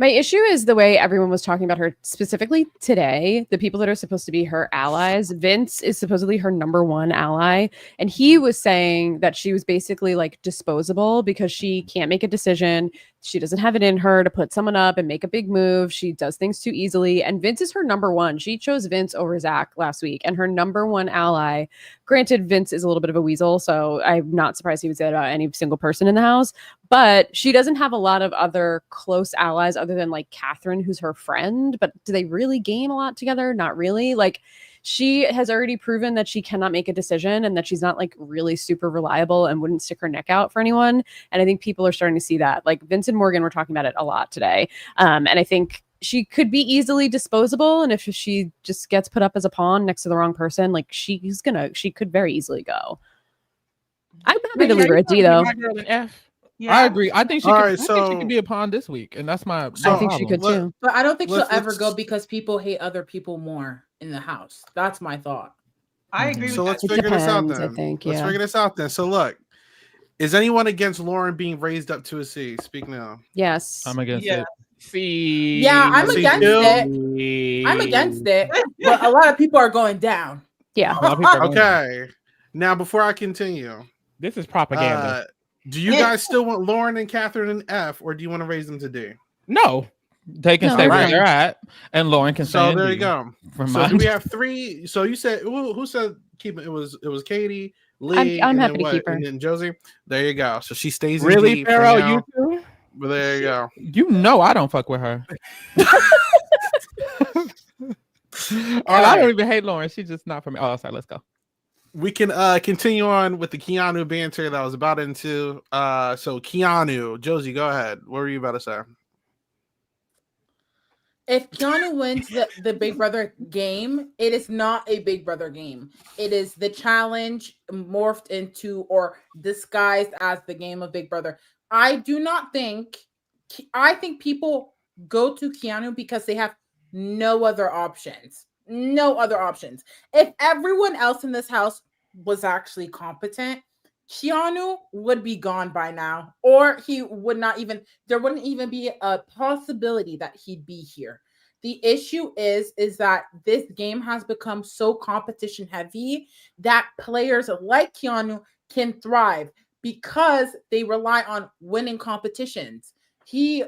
My issue is the way everyone was talking about her specifically today. The people that are supposed to be her allies. Vince is supposedly her number one ally. And he was saying that she was basically like disposable because she can't make a decision. She doesn't have it in her to put someone up and make a big move. She does things too easily. And Vince is her number one. She chose Vince over Zach last week. And her number one ally, granted, Vince is a little bit of a weasel, so I'm not surprised he would say that about any single person in the house. But she doesn't have a lot of other close allies other than like Catherine, who's her friend. But do they really game a lot together? Not really. Like, she has already proven that she cannot make a decision and that she's not like really super reliable and wouldn't stick her neck out for anyone. And I think people are starting to see that. Like, Vince and Morgan were talking about it a lot today. And I think she could be easily disposable, and if she just gets put up as a pawn next to the wrong person, like she could very easily go. I'm happy to leave her at D though. Yeah. I agree. I think she All could. right, I think she so- could be a pawn this week, and that's my. So- I think she could too. But I don't think she'll ever let's- go because people hate other people more in the house. That's my thought. I agree So with let's that. It figure this out depends, I then. think, Let's yeah. figure this out then. So look, is anyone against Lauren being raised up to a C? Speak now. Yes. I'm against Yeah. it. See. Yeah, I'm See, against Jill? it. I'm against it, but a lot of people are going down. Yeah. A lot of people are going, Okay. Now, before I continue, This is propaganda. do you guys still want Lauren and Catherine in F, or do you want to raise them to D? No. They can No, stay where right. they're at, and Lauren can stay. So in there D. you go. From So my do we have 3? So you said who said keep it? It was Katie, Lee, I'm and happy then to what? keep her. And then Josie. There you go. So she stays in Really, D for Pharaoh? now. You too? But there you go. You know I don't fuck with her. And I right. don't even hate Lauren. She's just not for me. Oh, sorry. Let's go. We can continue on with the Keanu banter that I was about into. So Keanu, Josie, go ahead. What were you about to say? If Keanu wins the Big Brother game, it is not a Big Brother game. It is the challenge morphed into or disguised as the game of Big Brother. I think people go to Keanu because they have no other options. No other options. If everyone else in this house was actually competent, Keanu would be gone by now, or he would not even, there wouldn't even be a possibility that he'd be here. The issue is that this game has become so competition heavy that players like Keanu can thrive because they rely on winning competitions. He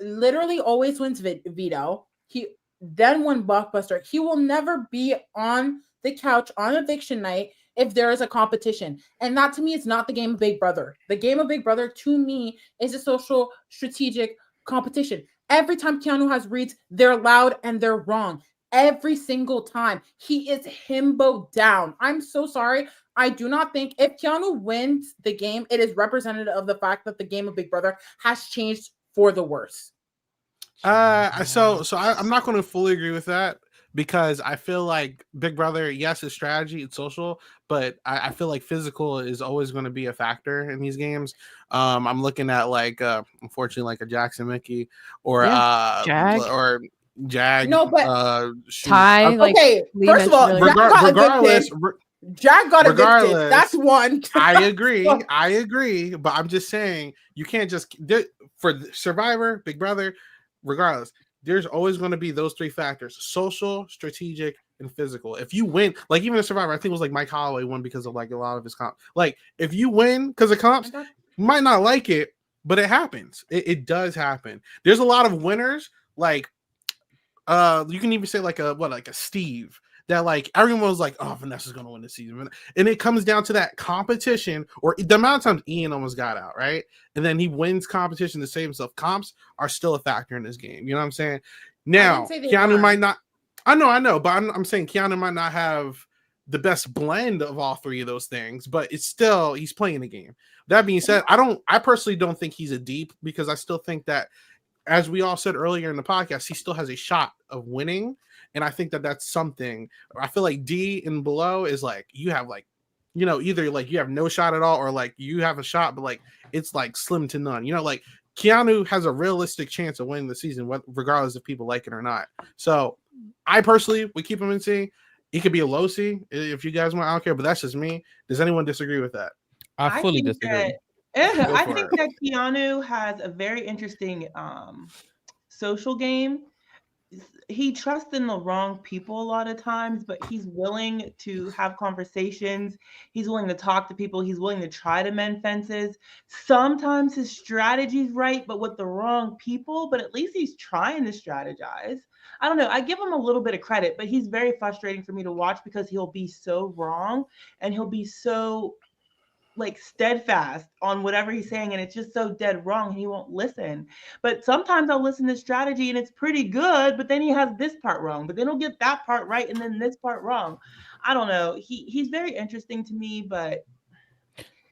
literally always wins veto. He then won Blockbuster. He will never be on the couch on eviction night if there is a competition. And that to me is not the game of Big Brother. The game of Big Brother to me is a social strategic competition. Every time Keanu has reads, they're loud and they're wrong. Every single time. He is himbo down. I'm so sorry. I do not think if Keanu wins the game, it is representative of the fact that the game of Big Brother has changed for the worse. So I'm not going to fully agree with that because I feel like Big Brother, yes, it's strategy, it's social, but I feel like physical is always going to be a factor in these games. I'm looking at like unfortunately like a Jackson Mickey or Jag. or Jag. No, but shoot. Ty, like Okay, Lee first of all, mentioned earlier. Jack got regardless, evicted. Jack got evicted. regardless, That's one. I agree, but I'm just saying you can't just for Survivor, Big Brother, regardless, there's always going to be those 3 factors: social, strategic, and physical. If you win, like even a Survivor, I think it was like Mike Holloway won because of like a lot of his comp. Like if you win because of comps, you might not like it, but it happens. It does happen. There's a lot of winners, like you can even say like a Steve. That like everyone was like, oh, Vanessa's gonna win this season, and it comes down to that competition, or the amount of times Ian almost got out, right? And then he wins competition to save himself. Comps are still a factor in this game. You know what I'm saying? Now Keanu might not. I know, but I'm saying Keanu might not have the best blend of all 3 of those things, but it's still he's playing the game. That being said, I personally don't think he's a deep because I still think that, as we all said earlier in the podcast, he still has a shot of winning. And I think that that's something. I feel like D and below is like you have like, you know, either like you have no shot at all or like you have a shot, but like it's like slim to none. You know, like Keanu has a realistic chance of winning the season, regardless if people like it or not. So I personally would keep him in C. He could be a low C if you guys want. I don't care, but that's just me. Does anyone disagree with that? I fully disagree. I think that Keanu has a very interesting social game. He trusts in the wrong people a lot of times, but he's willing to have conversations. He's willing to talk to people. He's willing to try to mend fences. Sometimes his strategy's right, but with the wrong people, but at least he's trying to strategize. I don't know. I give him a little bit of credit, but he's very frustrating for me to watch because he'll be so wrong and he'll be so like steadfast on whatever he's saying, and it's just so dead wrong and he won't listen. But sometimes I'll listen to strategy and it's pretty good, but then he has this part wrong, but then he'll get that part right and then this part wrong. I don't know. He's very interesting to me, but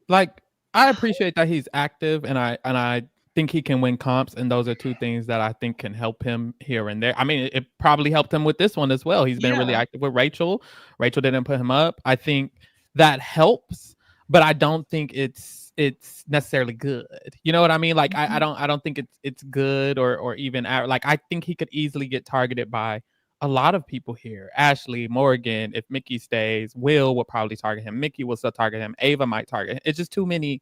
like I appreciate that he's active, and I think he can win comps, and those are two things that I think can help him here and there. I mean, it probably helped him with this one as well. He's been really active with Rachel. Rachel didn't put him up. I think that helps, but I don't think it's necessarily good. You know what I mean? Like I don't think it's good or even like I think he could easily get targeted by a lot of people here. Ashley, Morgan, if Mickey stays, Will probably target him. Mickey will still target him. Ava might target him. It's just too many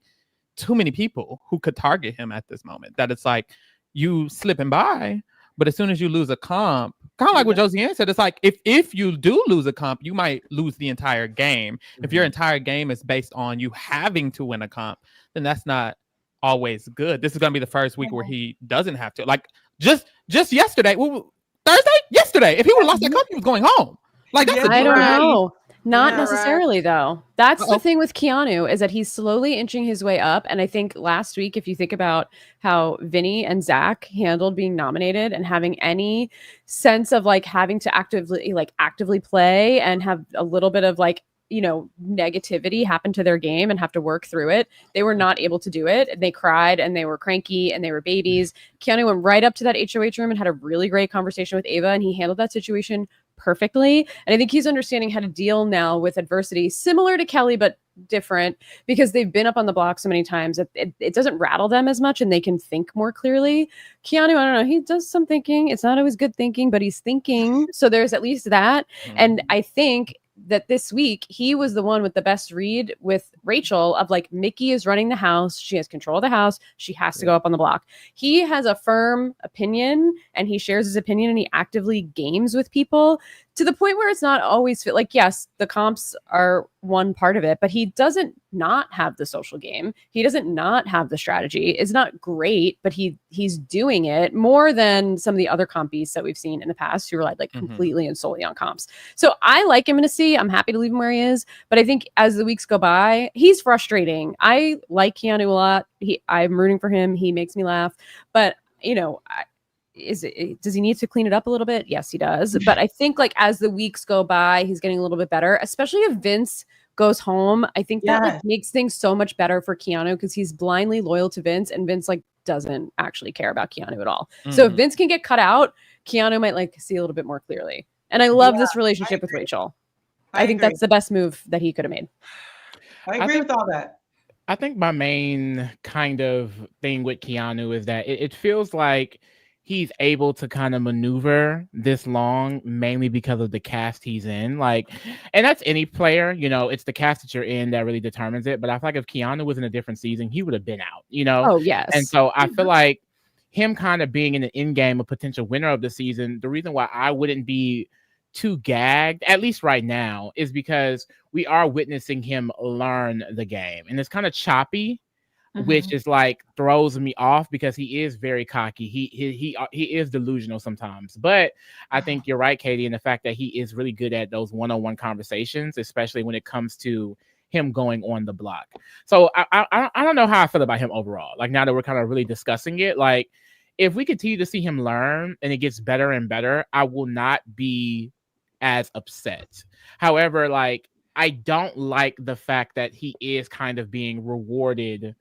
people who could target him at this moment that it's like you slipping by. But as soon as you lose a comp, kind of like what Josiane said, it's like if you do lose a comp, you might lose the entire game. If your entire game is based on you having to win a comp, then that's not always good. This is going to be the first week where he doesn't have to. Like just yesterday, yesterday, if he would have lost that comp, he was going home. Like that's I don't know. Not necessarily, though. That's the thing with Keanu, is that he's slowly inching his way up. And I think last week, if you think about how Vinny and Zach handled being nominated and having any sense of like having to actively play and have a little bit of like, you know, negativity happen to their game and have to work through it, they were not able to do it. And they cried and they were cranky and they were babies. Keanu went right up to that HOH room and had a really great conversation with Ava, and he handled that situation perfectly. And I think he's understanding how to deal now with adversity, similar to Kelly, but different, because they've been up on the block so many times that it doesn't rattle them as much and they can think more clearly. Keanu, I don't know, he does some thinking. It's not always good thinking, but he's thinking. So there's at least that. And I think that this week he was the one with the best read with Rachel of like, Mickey is running the house. She has control of the house. She has to go up on the block. He has a firm opinion and he shares his opinion and he actively games with people to the point where it's not always fit. Like, yes, the comps are one part of it, but he doesn't not have the social game. He doesn't not have the strategy. It's not great, but he's doing it more than some of the other compies that we've seen in the past who relied like completely and solely on comps. So I like him in a C. I'm happy to leave him where he is, but I think as the weeks go by, he's frustrating. I like Keanu a lot. I'm rooting for him. He makes me laugh, but you know, does he need to clean it up a little bit? Yes, he does. But I think like as the weeks go by, he's getting a little bit better, especially if Vince goes home. I think that like makes things so much better for Keanu because he's blindly loyal to Vince and Vince like doesn't actually care about Keanu at all. So if Vince can get cut out, Keanu might like see a little bit more clearly. And I love this relationship with Rachel. I think that's the best move that he could have made. I agree with all that. I think my main kind of thing with Keanu is that it feels like he's able to kind of maneuver this long mainly because of the cast he's in. Like, and that's any player, you know, it's the cast that you're in that really determines it. But I feel like if Keanu was in a different season, he would have been out, you know? Oh, yes. And so I feel like him kind of being in the end game, a potential winner of the season, the reason why I wouldn't be too gagged, at least right now, is because we are witnessing him learn the game. And it's kind of choppy, which is like throws me off because he is very cocky. He is delusional sometimes. But I think you're right, Katie, in the fact that he is really good at those one-on-one conversations, especially when it comes to him going on the block. So I don't know how I feel about him overall. Like now that we're kind of really discussing it, like if we continue to see him learn and it gets better and better, I will not be as upset. However, like I don't like the fact that he is kind of being rewarded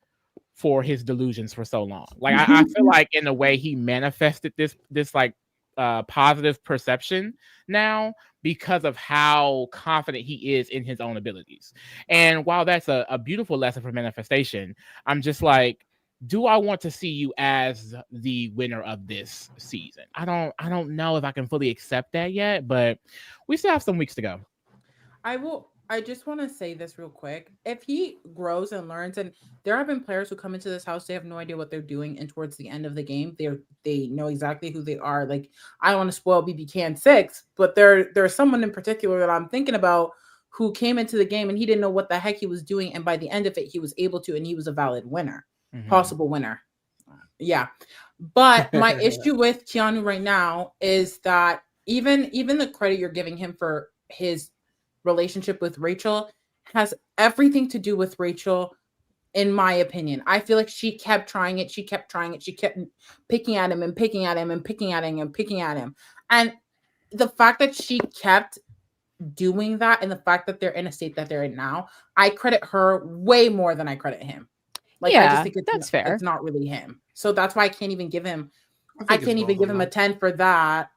for his delusions for so long. Like I feel like in a way he manifested this like positive perception now because of how confident he is in his own abilities. And while that's a beautiful lesson for manifestation, I'm just like, do I want to see you as the winner of this season? I don't know if I can fully accept that yet, but we still have some weeks to go. I just want to say this real quick. If he grows and learns, and there have been players who come into this house, they have no idea what they're doing, and towards the end of the game, they know exactly who they are. Like, I don't want to spoil BB Can 6, but there's someone in particular that I'm thinking about who came into the game and he didn't know what the heck he was doing, and by the end of it, he was able to, and he was a valid winner, possible winner. Yeah. But my issue with Keanu right now is that even the credit you're giving him for his relationship with Rachel has everything to do with Rachel, in my opinion. I feel like she kept trying it. She kept picking at him and picking at him and picking at him and picking at him. And the fact that she kept doing that and the fact that they're in a state that they're in now, I credit her way more than I credit him. Like, I Yeah, just think that's fair. It's not really him. So that's why I can't even give him. I I think can't it's even both give of him a them. 10 for that.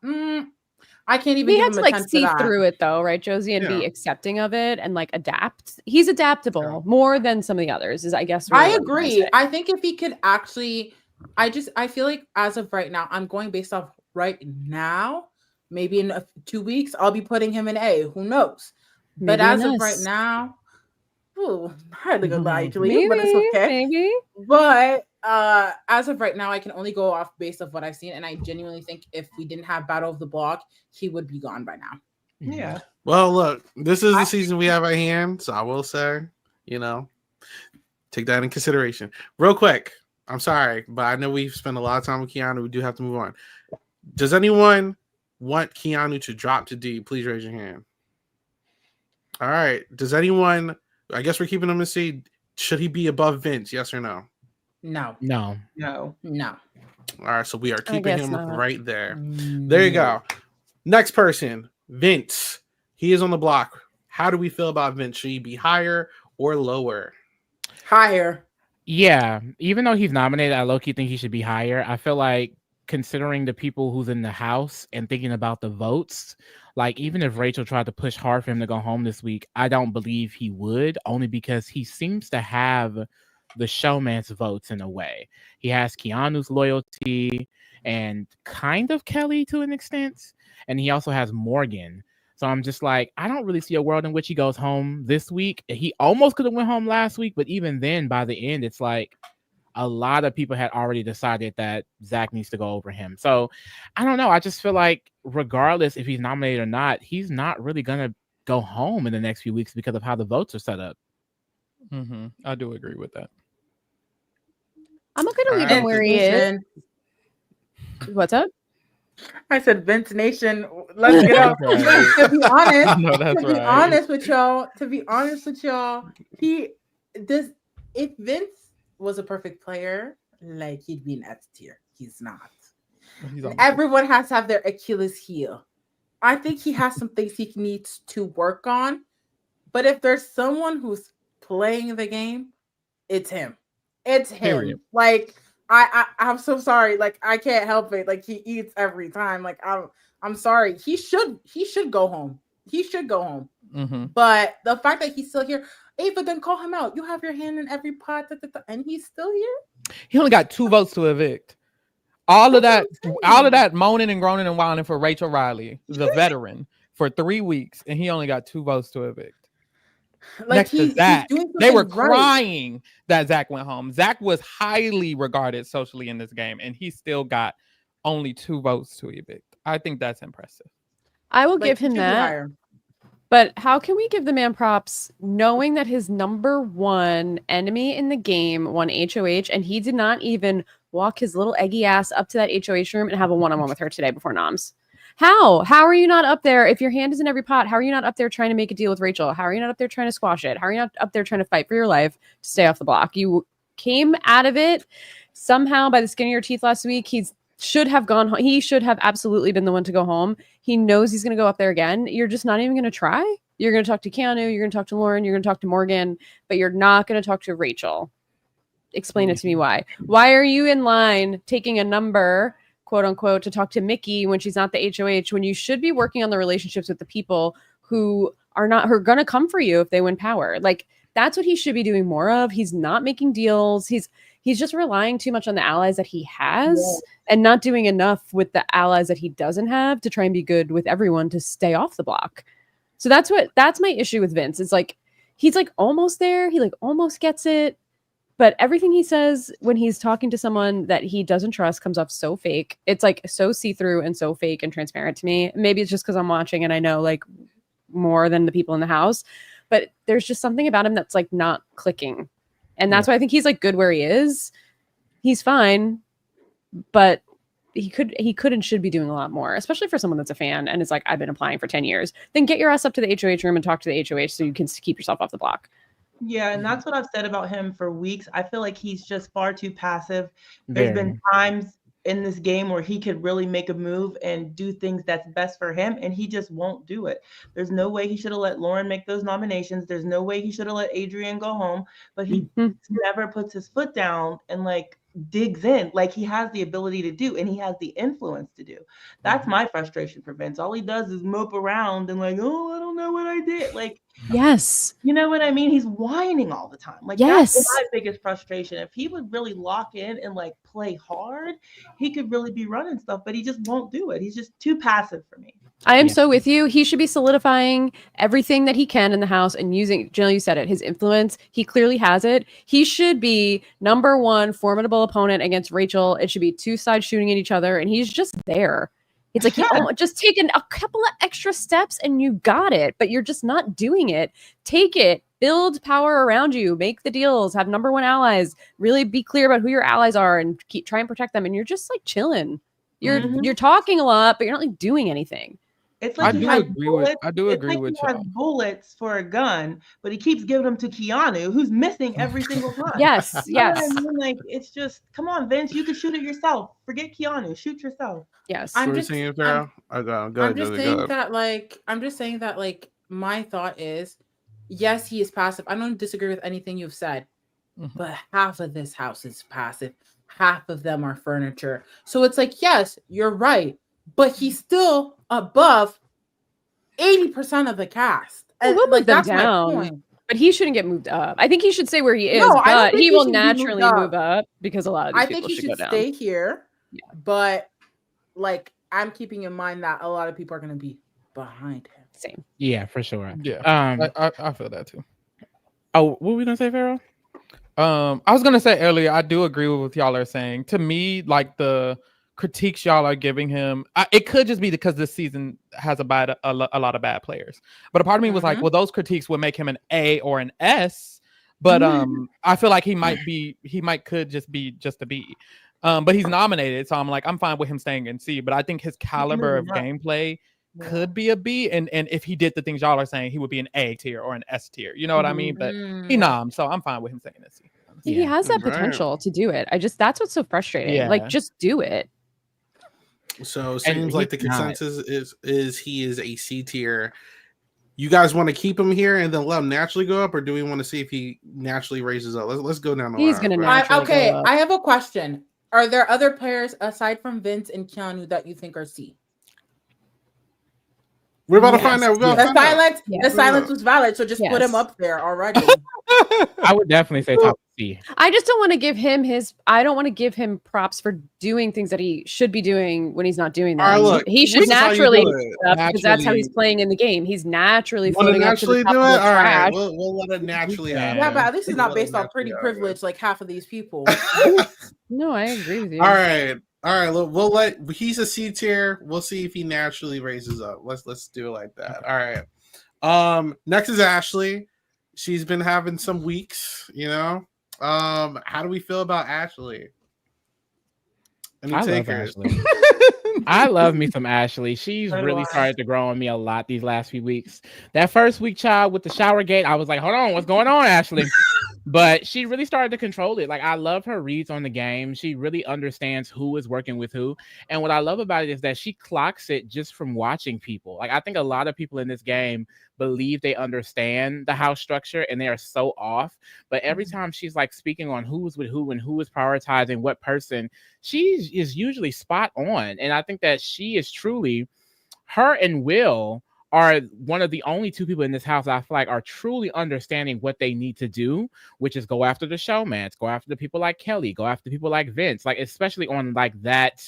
I can't even He give had him to a like 10 for see that. through it though, right, Josie, and be Yeah. accepting of it and like adapt. He's adaptable more than some of the others, is I guess. Really I what I'm trying to agree. say. I think if he could actually, I feel like as of right now, I'm going based off right now. Maybe in 2 weeks, I'll be putting him in A. Who knows? But Maybe as an of right S. now, hardly gonna lie to you, but it's Maybe, okay. maybe. But as of right now, I can only go off based of what I've seen, and I genuinely think if we didn't have Battle of the Block, he would be gone by now. Yeah. Well, look, this is the season we have at hand, so I will say, take that in consideration. Real quick, I'm sorry, but I know we've spent a lot of time with Keanu. We do have to move on. Does anyone want Keanu to drop to D? Please raise your hand. All right. Does anyone? I guess we're keeping him in C. Should he be above Vince? Yes or no? No. No. All right. So we are keeping guess him not. right there. There you go. Next person, Vince. He is on the block. How do we feel about Vince? Should he be higher or lower? Higher. Yeah, even though he's nominated, I low-key think he should be higher. I feel like considering the people who's in the house and thinking about the votes, like even if Rachel tried to push hard for him to go home this week, I don't believe he would, only because he seems to have the showman's votes in a way. He has Keanu's loyalty and kind of Kelly to an extent, and he also has Morgan. So I'm just like, I don't really see a world in which he goes home this week. He almost could have went home last week, but even then, by the end, it's like a lot of people had already decided that Zach needs to go over him. So I don't know. I just feel like regardless if he's nominated or not, he's not really going to go home in the next few weeks because of how the votes are set up. I do agree with that. I'm okay to leave him where he is. What's up? I said Vince Nation. Let's get up. To be honest, No, that's to be right. honest with y'all, if Vince was a perfect player, like he'd be an S tier. He's not. Everyone has to have their Achilles heel. I think he has some things he needs to work on. But if there's someone who's playing the game, it's him. It's him. Period. Like I'm so sorry. Like I can't help it. Like he eats every time. Like I'm sorry. He should go home. He should go home. But the fact that he's still here, Ava, then call him out. You have your hand in every pot, and he's still here. He only got 2 votes to evict. All of that moaning and groaning and whining for Rachel Riley, the veteran, for 3 weeks, and he only got 2 votes to evict. Like Next to Zach, they were right. crying that Zach went home. Zach was highly regarded socially in this game, and he still got only 2 votes to evict. I think that's impressive. I will give him that. But how can we give the man props knowing that his number one enemy in the game won HOH, and he did not even walk his little eggy ass up to that HOH room and have a one-on-one with her today before noms? How are you not up there? If your hand is in every pot, how are you not up there trying to make a deal with Rachel? How are you not up there trying to squash it? How are you not up there trying to fight for your life to stay off the block? You came out of it somehow by the skin of your teeth last week. He should have gone home. He should have absolutely been the one to go home. He knows he's going to go up there again. You're just not even going to try. You're going to talk to Keanu. You're going to talk to Lauren. You're going to talk to Morgan, but you're not going to talk to Rachel. Explain it to me why. Why are you in line taking a number, quote unquote, to talk to Mickey when she's not the HOH, when you should be working on the relationships with the people who are going to come for you if they win power? Like, that's what he should be doing more of. He's not making deals. He's just relying too much on the allies that he has and not doing enough with the allies that he doesn't have to try and be good with everyone to stay off the block. So that's my issue with Vince. It's like, he's like almost there. He like almost gets it. But everything he says when he's talking to someone that he doesn't trust comes off so fake. It's like so see-through and so fake and transparent to me. Maybe it's just because I'm watching and I know like more than the people in the house. But there's just something about him that's like not clicking. And that's why I think he's like good where he is. He's fine. But he could and should be doing a lot more, especially for someone that's a fan and is like, I've been applying for 10 years. Then get your ass up to the HOH room and talk to the HOH so you can keep yourself off the block. Yeah, and that's what I've said about him for weeks. I feel like he's just far too passive. There's been times in this game where he could really make a move and do things that's best for him, and he just won't do it. There's no way he should have let Lauren make those nominations. There's no way he should have let Adrian go home, but he never puts his foot down and like digs in like he has the ability to do, and he has the influence to do. That's my frustration for Vince. All he does is mope around and like, oh, I don't know what I did. Like, Yes. you know what I mean? He's whining all the time. Like, Yes. that's my biggest frustration. If he would really lock in and like play hard, he could really be running stuff, but he just won't do it. He's just too passive for me. I am so with you. He should be solidifying everything that he can in the house and using, Jill, you said it, his influence. He clearly has it. He should be number one formidable opponent against Rachel. It should be two sides shooting at each other, and he's just there. It's like, just taking a couple of extra steps and you got it, but you're just not doing it. Take it. Build power around you. Make the deals. Have number one allies. Really be clear about who your allies are and try and protect them. And you're just like chilling. You're talking a lot, but you're not like doing anything. It's like I do agree with he has bullets for a gun, but he keeps giving them to Keanu, who's missing every single time. Yes, yes. I mean? Like, it's just, come on, Vince, you can shoot it yourself. Forget Keanu, shoot yourself. Yes. I'm just saying that like my thought is, yes, he is passive. I don't disagree with anything you've said, but half of this house is passive. Half of them are furniture. So it's like, yes, you're right, but he's still above 80% of the cast. We'll move them down, but he shouldn't get moved up. I think he should stay where he is, but he will naturally move up because a lot of these people should go down. I think he should stay here, but like, I'm keeping in mind that a lot of people are going to be behind him. Same. Yeah, for sure. Yeah, I feel that too. Oh, what were we gonna say, Pharaoh? I was gonna say earlier, I do agree with what y'all are saying. To me, like the critiques y'all are giving him, it could just be because this season has a lot of bad players. But a part of me was like, well, those critiques would make him an A or an S. But I feel like he could just be a B. But he's nominated, so I'm like, I'm fine with him staying in C. But I think his caliber of gameplay could be a B, and if he did the things y'all are saying, he would be an A tier or an S tier. You know what I mean? But he nommed, so I'm fine with him staying in C. He has that potential to do it. that's what's so frustrating. Yeah. Like, just do it. So it seems like the consensus is he is a C tier. You guys want to keep him here and then let him naturally go up, or do we want to see if he naturally raises up? Let's go down the line. He's going to naturally go up. I have a question. Are there other players aside from Vince and Keanu that you think are C? We're about to find out. The silence was valid, so just put him up there already. I would definitely say top C. I just don't want to give him I don't want to give him props for doing things that he should be doing when he's not doing them. Right, look, he should naturally because that's how he's playing in the game. He's naturally floating up to the top of the trash. We'll let it naturally happen. Yeah, but at least it's not based on pretty privilege like half of these people. No, I agree with you. All right, we'll let. He's a C tier. We'll see if he naturally raises up. Let's do it like that. All right. Next is Ashley. She's been having some weeks, you know. How do we feel about Ashley? Any takers? I love me some Ashley. She's really started to grow on me a lot these last few weeks. That first week, child, with the shower gate, I was like, hold on, what's going on, Ashley? But she really started to control it. Like, I love her reads on the game. She really understands who is working with who. And what I love about it is that she clocks it just from watching people. Like, I think a lot of people in this game believe they understand the house structure and they are so off. But every time she's like speaking on who's with who and who is prioritizing what person, she is usually spot on. And I think that she is truly, her and Will are one of the only two people in this house I feel like are truly understanding what they need to do, which is go after the showmans, go after the people like Kelly, go after people like Vince, like especially on like that,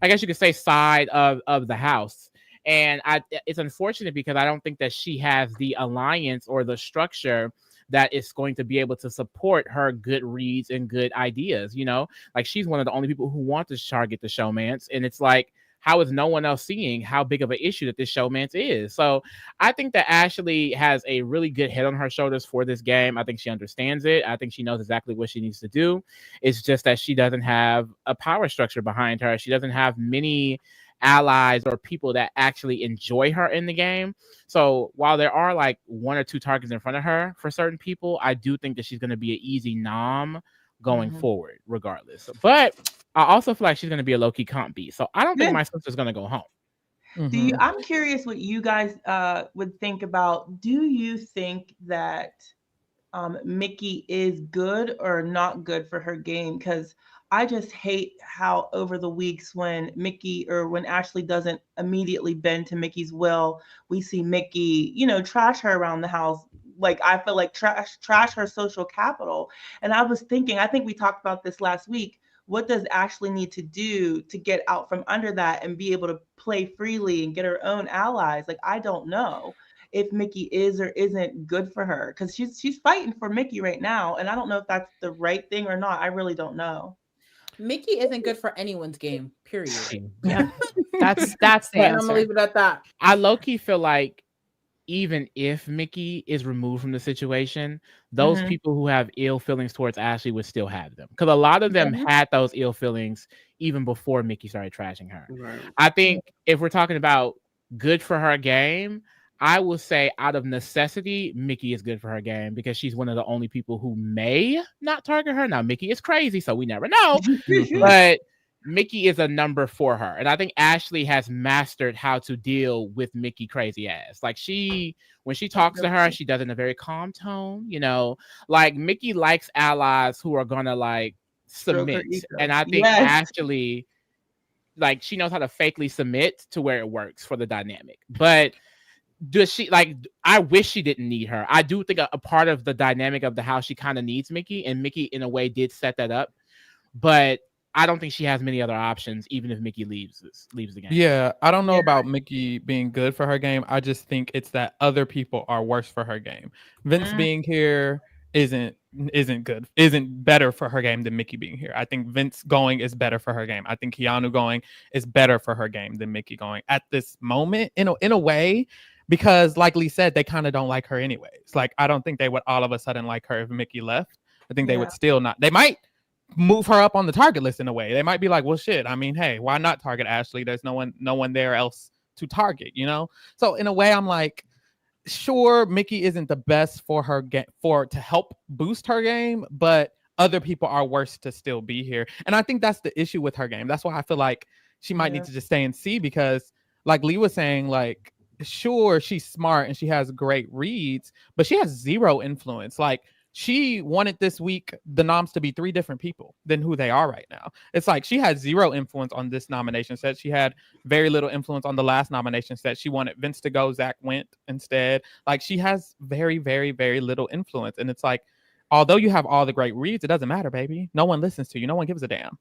I guess you could say, side of the house. And it's unfortunate because I don't think that she has the alliance or the structure that is going to be able to support her good reads and good ideas. You know, like she's one of the only people who want to target the showmans. And it's like, how is no one else seeing how big of an issue that this showmance is? So I think that Ashley has a really good head on her shoulders for this game. I think she understands it. I think she knows exactly what she needs to do. It's just that she doesn't have a power structure behind her. She doesn't have many allies or people that actually enjoy her in the game. So while there are like one or two targets in front of her for certain people, I do think that she's going to be an easy nom going forward, regardless. But I also feel like she's going to be a low-key comp beat. So I don't think Yeah. my sister's going to go home. I'm curious what you guys would think about. Do you think that Mickey is good or not good for her game? Because I just hate how over the weeks when Ashley doesn't immediately bend to Mickey's will, we see Mickey, trash her around the house. Like, I feel like trash her social capital. And I was thinking, I think we talked about this last week. What does Ashley need to do to get out from under that and be able to play freely and get her own allies? Like, I don't know if Mickey is or isn't good for her, because she's fighting for Mickey right now. And I don't know if that's the right thing or not. I really don't know. Mickey isn't good for anyone's game, period. Yeah. That's the I'm answer. gonna leave it at that. I low-key feel like even if Mickey is removed from the situation, those people who have ill feelings towards Ashley would still have them. Because a lot of them had those ill feelings even before Mickey started trashing her. Right. I think if we're talking about good for her game, I will say out of necessity, Mickey is good for her game because she's one of the only people who may not target her. Now, Mickey is crazy, so we never know. But Mickey is a number for her. And I think Ashley has mastered how to deal with Mickey crazy ass. Like, when she talks to her, she does it in a very calm tone, like Mickey likes allies who are gonna like submit. And I think Ashley, like, she knows how to fakely submit to where it works for the dynamic. But does she, like, I wish she didn't need her. I do think a part of the dynamic of the house, she kind of needs Mickey, and Mickey in a way did set that up. But I don't think she has many other options, even if Mickey leaves the game. Yeah, I don't know about Mickey being good for her game. I just think it's that other people are worse for her game. Vince being here isn't better for her game than Mickey being here. I think Vince going is better for her game. I think Keanu going is better for her game than Mickey going at this moment, in a way, because like Lee said, they kind of don't like her anyways. Like, I don't think they would all of a sudden like her if Mickey left. I think they would still not. They might move her up on the target list in a way. They might be like, well, shit, I mean, hey, why not target Ashley? There's no one there else to target, So in a way, I'm like, sure, Mickey isn't the best for her to help boost her game, but other people are worse to still be here. And I think that's the issue with her game. That's why I feel like she might need to just stay in C, because like Lee was saying, like, sure, she's smart and she has great reads, but she has zero influence. Like, she wanted this week the noms to be 3 different people than who they are right now. It's like she had zero influence on this nomination set. She had very little influence on the last nomination set. She wanted Vince to go, Zach went instead. Like, she has very, very, very little influence. And it's like, although you have all the great reads, it doesn't matter, baby. No one listens to you. No one gives a damn,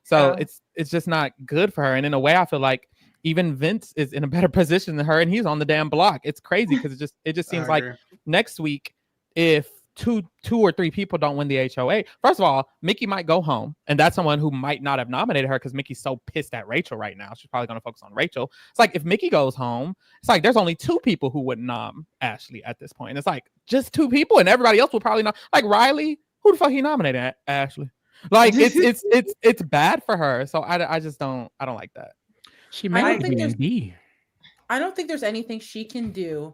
So it's just not good for her. And in a way, I feel like even Vince is in a better position than her, and he's on the damn block. It's crazy because it just seems like next week, if two or three people don't win the HOA, first of all, Mickey might go home, and that's someone who might not have nominated her because Mickey's so pissed at Rachel right now. She's probably going to focus on Rachel. It's like, if Mickey goes home, it's like there's only 2 people who would nom Ashley at this point. And it's like just 2 people, and everybody else would probably not. Like Riley, who the fuck he nominated Ashley? Like, it's bad for her. So I don't like that. She might be. I don't think there's anything she can do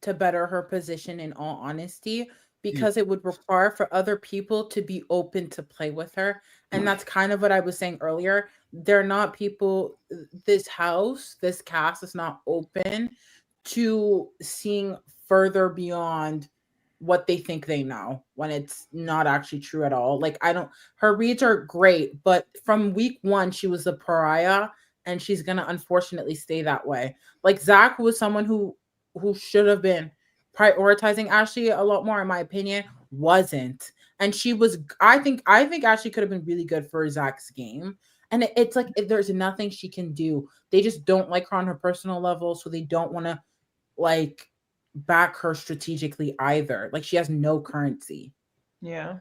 to better her position, in all honesty, because it would require for other people to be open to play with her. And that's kind of what I was saying earlier. They're not people, this cast is not open to seeing further beyond what they think they know, when it's not actually true at all. Like, her reads are great, but from week 1, she was the pariah, and she's going to unfortunately stay that way. Like, Zach was someone who should have been prioritizing Ashley a lot more, in my opinion, wasn't. And she was, I think Ashley could have been really good for Zach's game. And it's like, there's nothing she can do. They just don't like her on her personal level, so they don't want to, like, back her strategically either. Like, she has no currency. Yeah.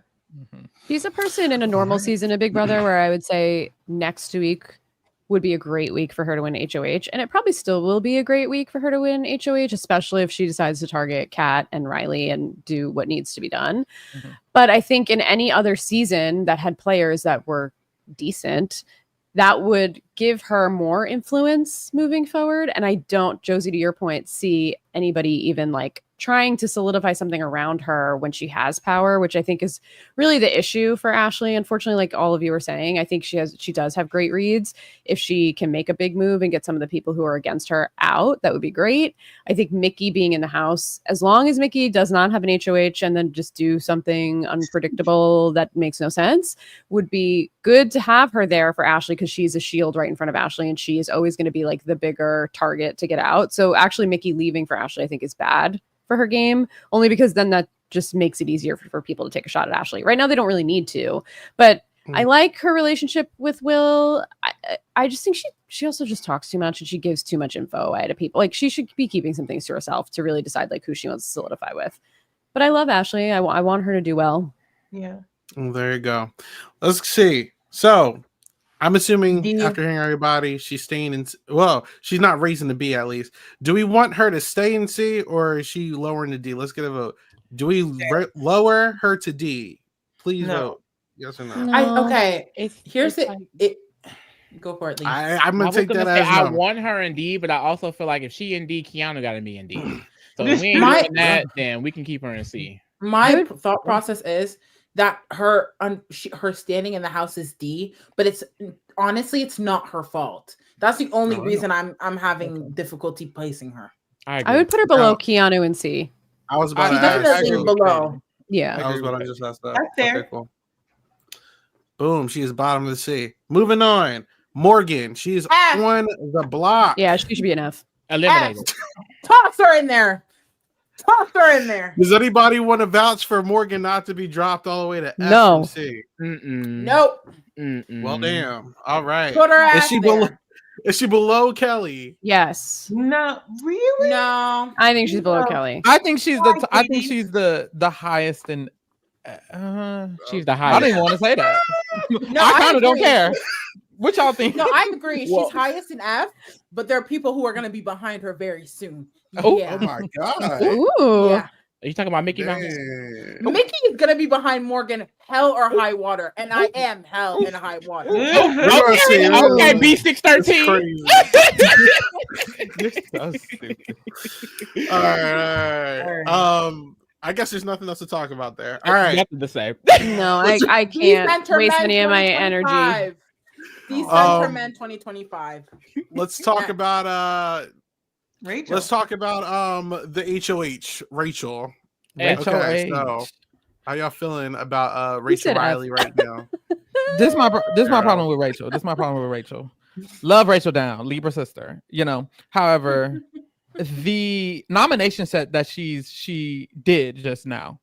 She's a person in a normal season of Big Brother where I would say next week would be a great week for her to win HOH. And it probably still will be a great week for her to win HOH, especially if she decides to target Kat and Riley and do what needs to be done. But I think in any other season that had players that were decent, that would give her more influence moving forward. And I don't, Josie, to your point, see anybody even like trying to solidify something around her when she has power, which I think is really the issue for Ashley. Unfortunately, like all of you were saying, I think she does have great reads. If she can make a big move and get some of the people who are against her out, that would be great. I think Mickey being in the house, as long as Mickey does not have an HOH and then just do something unpredictable that makes no sense, would be good to have her there for Ashley, because she's a shield right in front of Ashley and she is always going to be like the bigger target to get out. So actually Mickey leaving for Ashley I think is bad for her game, only because then that just makes it easier for people to take a shot at Ashley. Right now they don't really need to, but I like her relationship with Will. I just think she also just talks too much and she gives too much info away to people. Like she should be keeping some things to herself to really decide like who she wants to solidify with. But I love Ashley. I want her to do well. Yeah. Well, there you go. Let's see. So I'm assuming D. after hearing everybody, she's staying in. Well, she's not raising the B at least. Do we want her to stay in C or is she lowering the D? Let's get a vote. Do we lower her to D? Please vote. Yes or no? Here's it. Go for it, Lee. I'm gonna take that say, as I no. want her in D, but I also feel like if she in D, Keanu got to be in D. So if we ain't doing that, then we can keep her in C. My thought process is that her standing in the house is D, but it's not her fault. That's the only reason I'm having difficulty placing her. I would put her below Keanu and C. I was about She's to ask. definitely below. Yeah. I was about to just ask that. That's fair. Okay, cool. Boom. She is bottom of the C. Moving on. Morgan. She's F. on the block. Yeah, she should be an F. Eliminated. Toss her in there. Toss her in there. Does anybody want to vouch for Morgan not to be dropped all the way to F No. from C? Nope. Well, damn. All right. Put her Is she below? Is she below Kelly? Yes. No, really? No. I think she's below Kelly. I think she's the highest in. She's the I highest. don't even want to say that. No, I kind of don't agree. care. What y'all think? No, I agree. Well- She's highest in F, but there are people who are going to be behind her very soon. Oh, Yeah. Oh my god. Ooh. Yeah. Are you talking about Mickey Mouse? Damn. Mickey is going to be behind Morgan, hell or high water, and I am hell and high water. We're gonna see. Okay, This B613. crazy. You're so stupid. All right. I guess there's nothing else to talk about there. All right. Nothing to say. No, I can't waste any of my energy. Decenter Men 2025. Let's talk about Rachel. let's talk about the HOH, Rachel. HOH. Okay, so how y'all feeling about said Rachel F. Riley right now? This is my problem with Rachel. This is my problem with Rachel. Love Rachel down, Libra sister. You know. However, the nomination set that she did just now.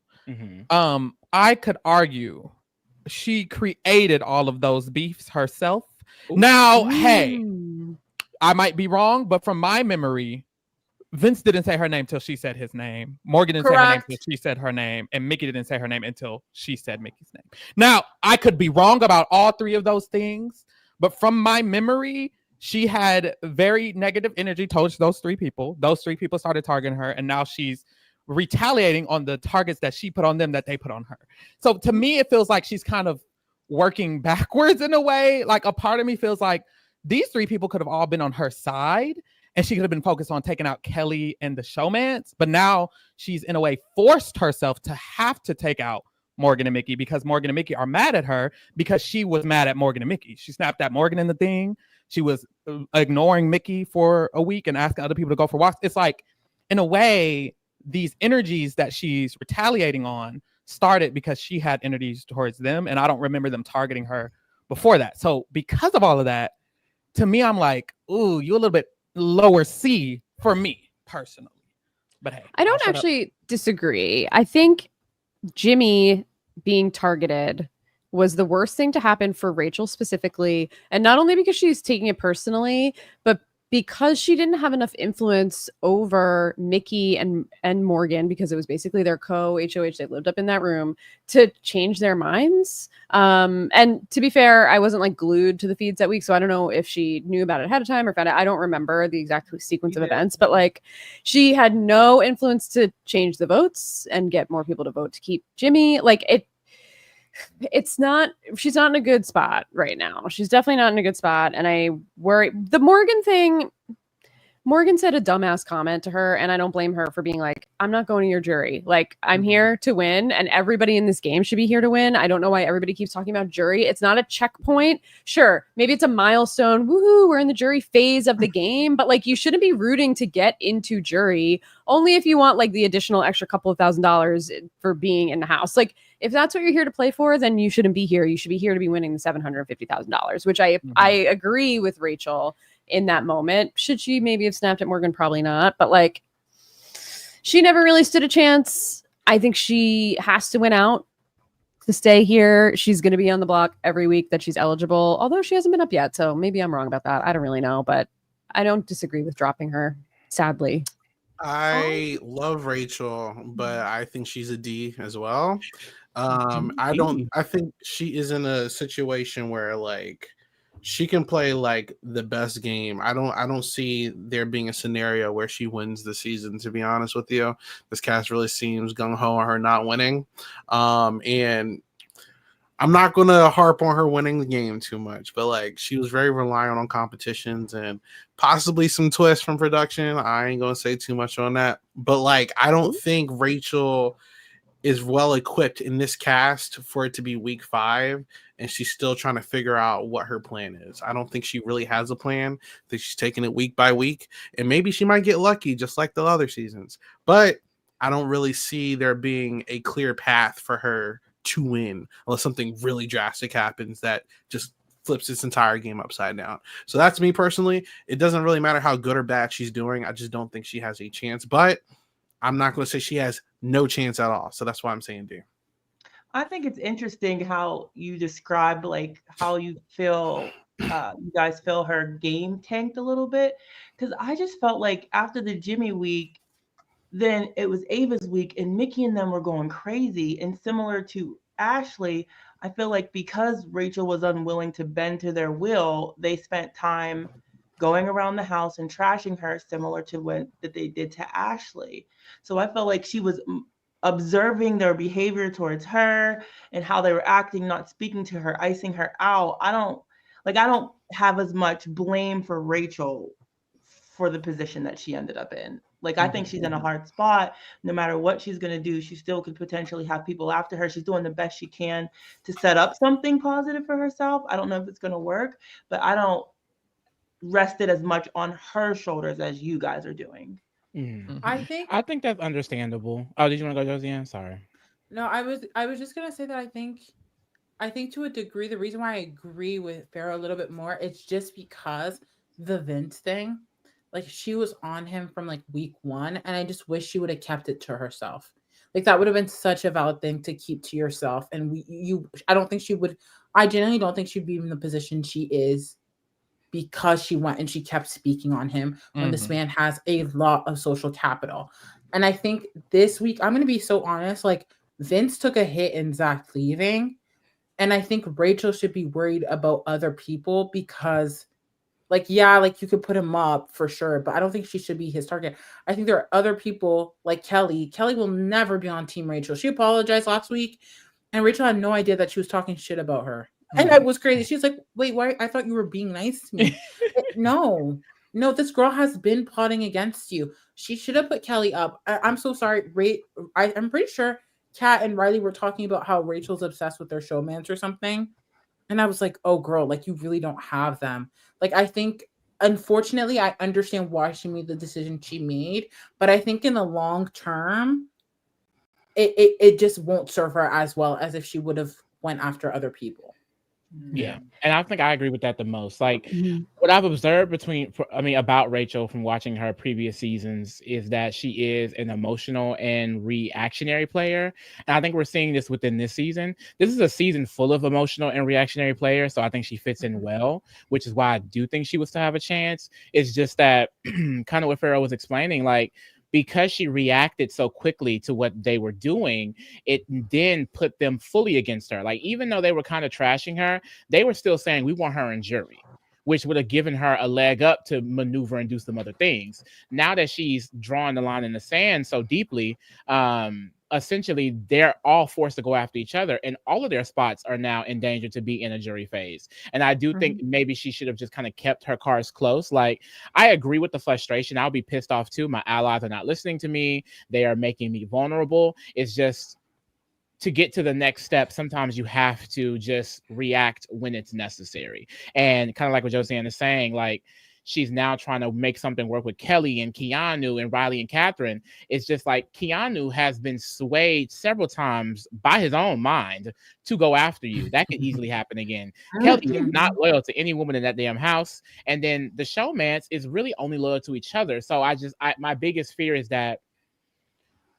I could argue she created all of those beefs herself. Now, hey, I might be wrong, but from my memory, Vince didn't say her name till she said his name. Morgan didn't say her name till she said her name, and Mickey didn't say her name until she said Mickey's name. Now, I could be wrong about all three of those things, but from my memory, she had very negative energy towards those three people. Those three people started targeting her, and now she's retaliating on the targets that she put on them that they put on her. So to me, it feels like she's kind of working backwards in a way. Like a part of me feels like these three people could have all been on her side and she could have been focused on taking out Kelly and the showmance. But now she's in a way forced herself to have to take out Morgan and Mickey because Morgan and Mickey are mad at her because she was mad at Morgan and Mickey. She snapped at Morgan in the thing. She was ignoring Mickey for a week and asking other people to go for walks. It's like, in a way, these energies that she's retaliating on started because she had energies towards them, and I don't remember them targeting her before that. So because of all of that, to me, I'm like, ooh, you a little bit lower C for me personally. But hey, I don't actually disagree. I think Jimmy being targeted was the worst thing to happen for Rachel specifically, and not only because she's taking it personally, but because she didn't have enough influence over Mickey and Morgan, because it was basically their co-HOH, they lived up in that room, to change their minds. And to be fair, I wasn't like glued to the feeds that week, so I don't know if she knew about it ahead of time or found out. I don't remember the exact sequence of events, but like she had no influence to change the votes and get more people to vote to keep Jimmy. Like she's not in a good spot right now. She's definitely not in a good spot. And I worry the Morgan thing. Morgan said a dumbass comment to her, and I don't blame her for being like, I'm not going to your jury. Like, I'm here to win, and everybody in this game should be here to win. I don't know why everybody keeps talking about jury. It's not a checkpoint. Sure, maybe it's a milestone. Woohoo, we're in the jury phase of the game, but like, you shouldn't be rooting to get into jury only if you want like the additional extra couple of $1,000s for being in the house. Like, if that's what you're here to play for, then you shouldn't be here. You should be here to be winning the $750,000, which I agree with Rachel in that moment. Should she maybe have snapped at Morgan? Probably not. But like, she never really stood a chance. I think she has to win out to stay here. She's going to be on the block every week that she's eligible, although she hasn't been up yet. So maybe I'm wrong about that. I don't really know, but I don't disagree with dropping her, sadly. I love Rachel, but I think she's a D as well. I think she is in a situation where like she can play like the best game. I don't see there being a scenario where she wins the season, to be honest with you. This cast really seems gung-ho on her not winning. And I'm not going to harp on her winning the game too much, but like she was very reliant on competitions and possibly some twists from production. I ain't going to say too much on that, but like I don't think Rachel is well equipped in this cast for it to be week 5, and she's still trying to figure out what her plan is. I don't think she really has a plan. I think she's taking it week by week, and maybe she might get lucky just like the other seasons, but I don't really see there being a clear path for her to win unless something really drastic happens that just flips this entire game upside down. So that's me personally. It doesn't really matter how good or bad she's doing. I just don't think she has a chance, but I'm not going to say she has no chance at all. So that's why I'm saying D. I think it's interesting how you described like how you feel you guys feel her game tanked a little bit, because I just felt like after the Jimmy week, then it was Ava's week and Mickey and them were going crazy. And similar to Ashley, I feel like because Rachel was unwilling to bend to their will, they spent time going around the house and trashing her, similar to what that they did to Ashley. So I felt like she was observing their behavior towards her and how they were acting, not speaking to her, icing her out. I don't have as much blame for Rachel for the position that she ended up in. Like, I think she's in a hard spot. No matter what she's going to do, she still could potentially have people after her. She's doing the best she can to set up something positive for herself. I don't know if it's going to work, but I don't rest it as much on her shoulders as you guys are doing. I think that's understandable. Oh, did you want to go, Josiane? Sorry. No, I was just gonna say that I think to a degree the reason why I agree with Farrah a little bit more, it's just because the Vince thing, like she was on him from like week 1, and I just wish she would have kept it to herself. Like that would have been such a valid thing to keep to yourself. And I genuinely don't think she'd be in the position she is because she went and she kept speaking on him when this man has a lot of social capital. And I think this week, I'm going to be so honest, like Vince took a hit in Zach leaving. And I think Rachel should be worried about other people because like, yeah, like you could put him up for sure, but I don't think she should be his target. I think there are other people like Kelly. Kelly will never be on Team Rachel. She apologized last week and Rachel had no idea that she was talking shit about her. And it was crazy. She's like, wait, why? I thought you were being nice to me. No, this girl has been plotting against you. She should have put Kelly up. I'm so sorry. I'm pretty sure Kat and Riley were talking about how Rachel's obsessed with their showmans or something. And I was like, oh, girl, like you really don't have them. Like, I think, unfortunately, I understand why she made the decision she made. But I think in the long term, it just won't serve her as well as if she would have went after other people. Yeah, and I think I agree with that the most. Like what I've observed about Rachel from watching her previous seasons is that she is an emotional and reactionary player, and I think we're seeing this within this season. This is a season full of emotional and reactionary players, so I think she fits in well, which is why I do think she would still have a chance. It's just that kind of what Farrah was explaining, like, because she reacted so quickly to what they were doing, it then put them fully against her. Like, even though they were kind of trashing her, they were still saying, we want her in jury, which would have given her a leg up to maneuver and do some other things. Now that she's drawn the line in the sand so deeply, essentially they're all forced to go after each other, and all of their spots are now in danger to be in a jury phase. And I do think maybe she should have just kind of kept her cards close. Like, I agree with the frustration. I'll be pissed off too. My allies are not listening to me. They are making me vulnerable. It's just, to get to the next step, sometimes you have to just react when it's necessary. And kind of like what Joseanne is saying, like, she's now trying to make something work with Kelly and Keanu and Riley and Catherine. It's just like Keanu has been swayed several times by his own mind to go after you. That could easily happen again. Kelly is not loyal to any woman in that damn house. And then the showmance is really only loyal to each other. So my biggest fear is that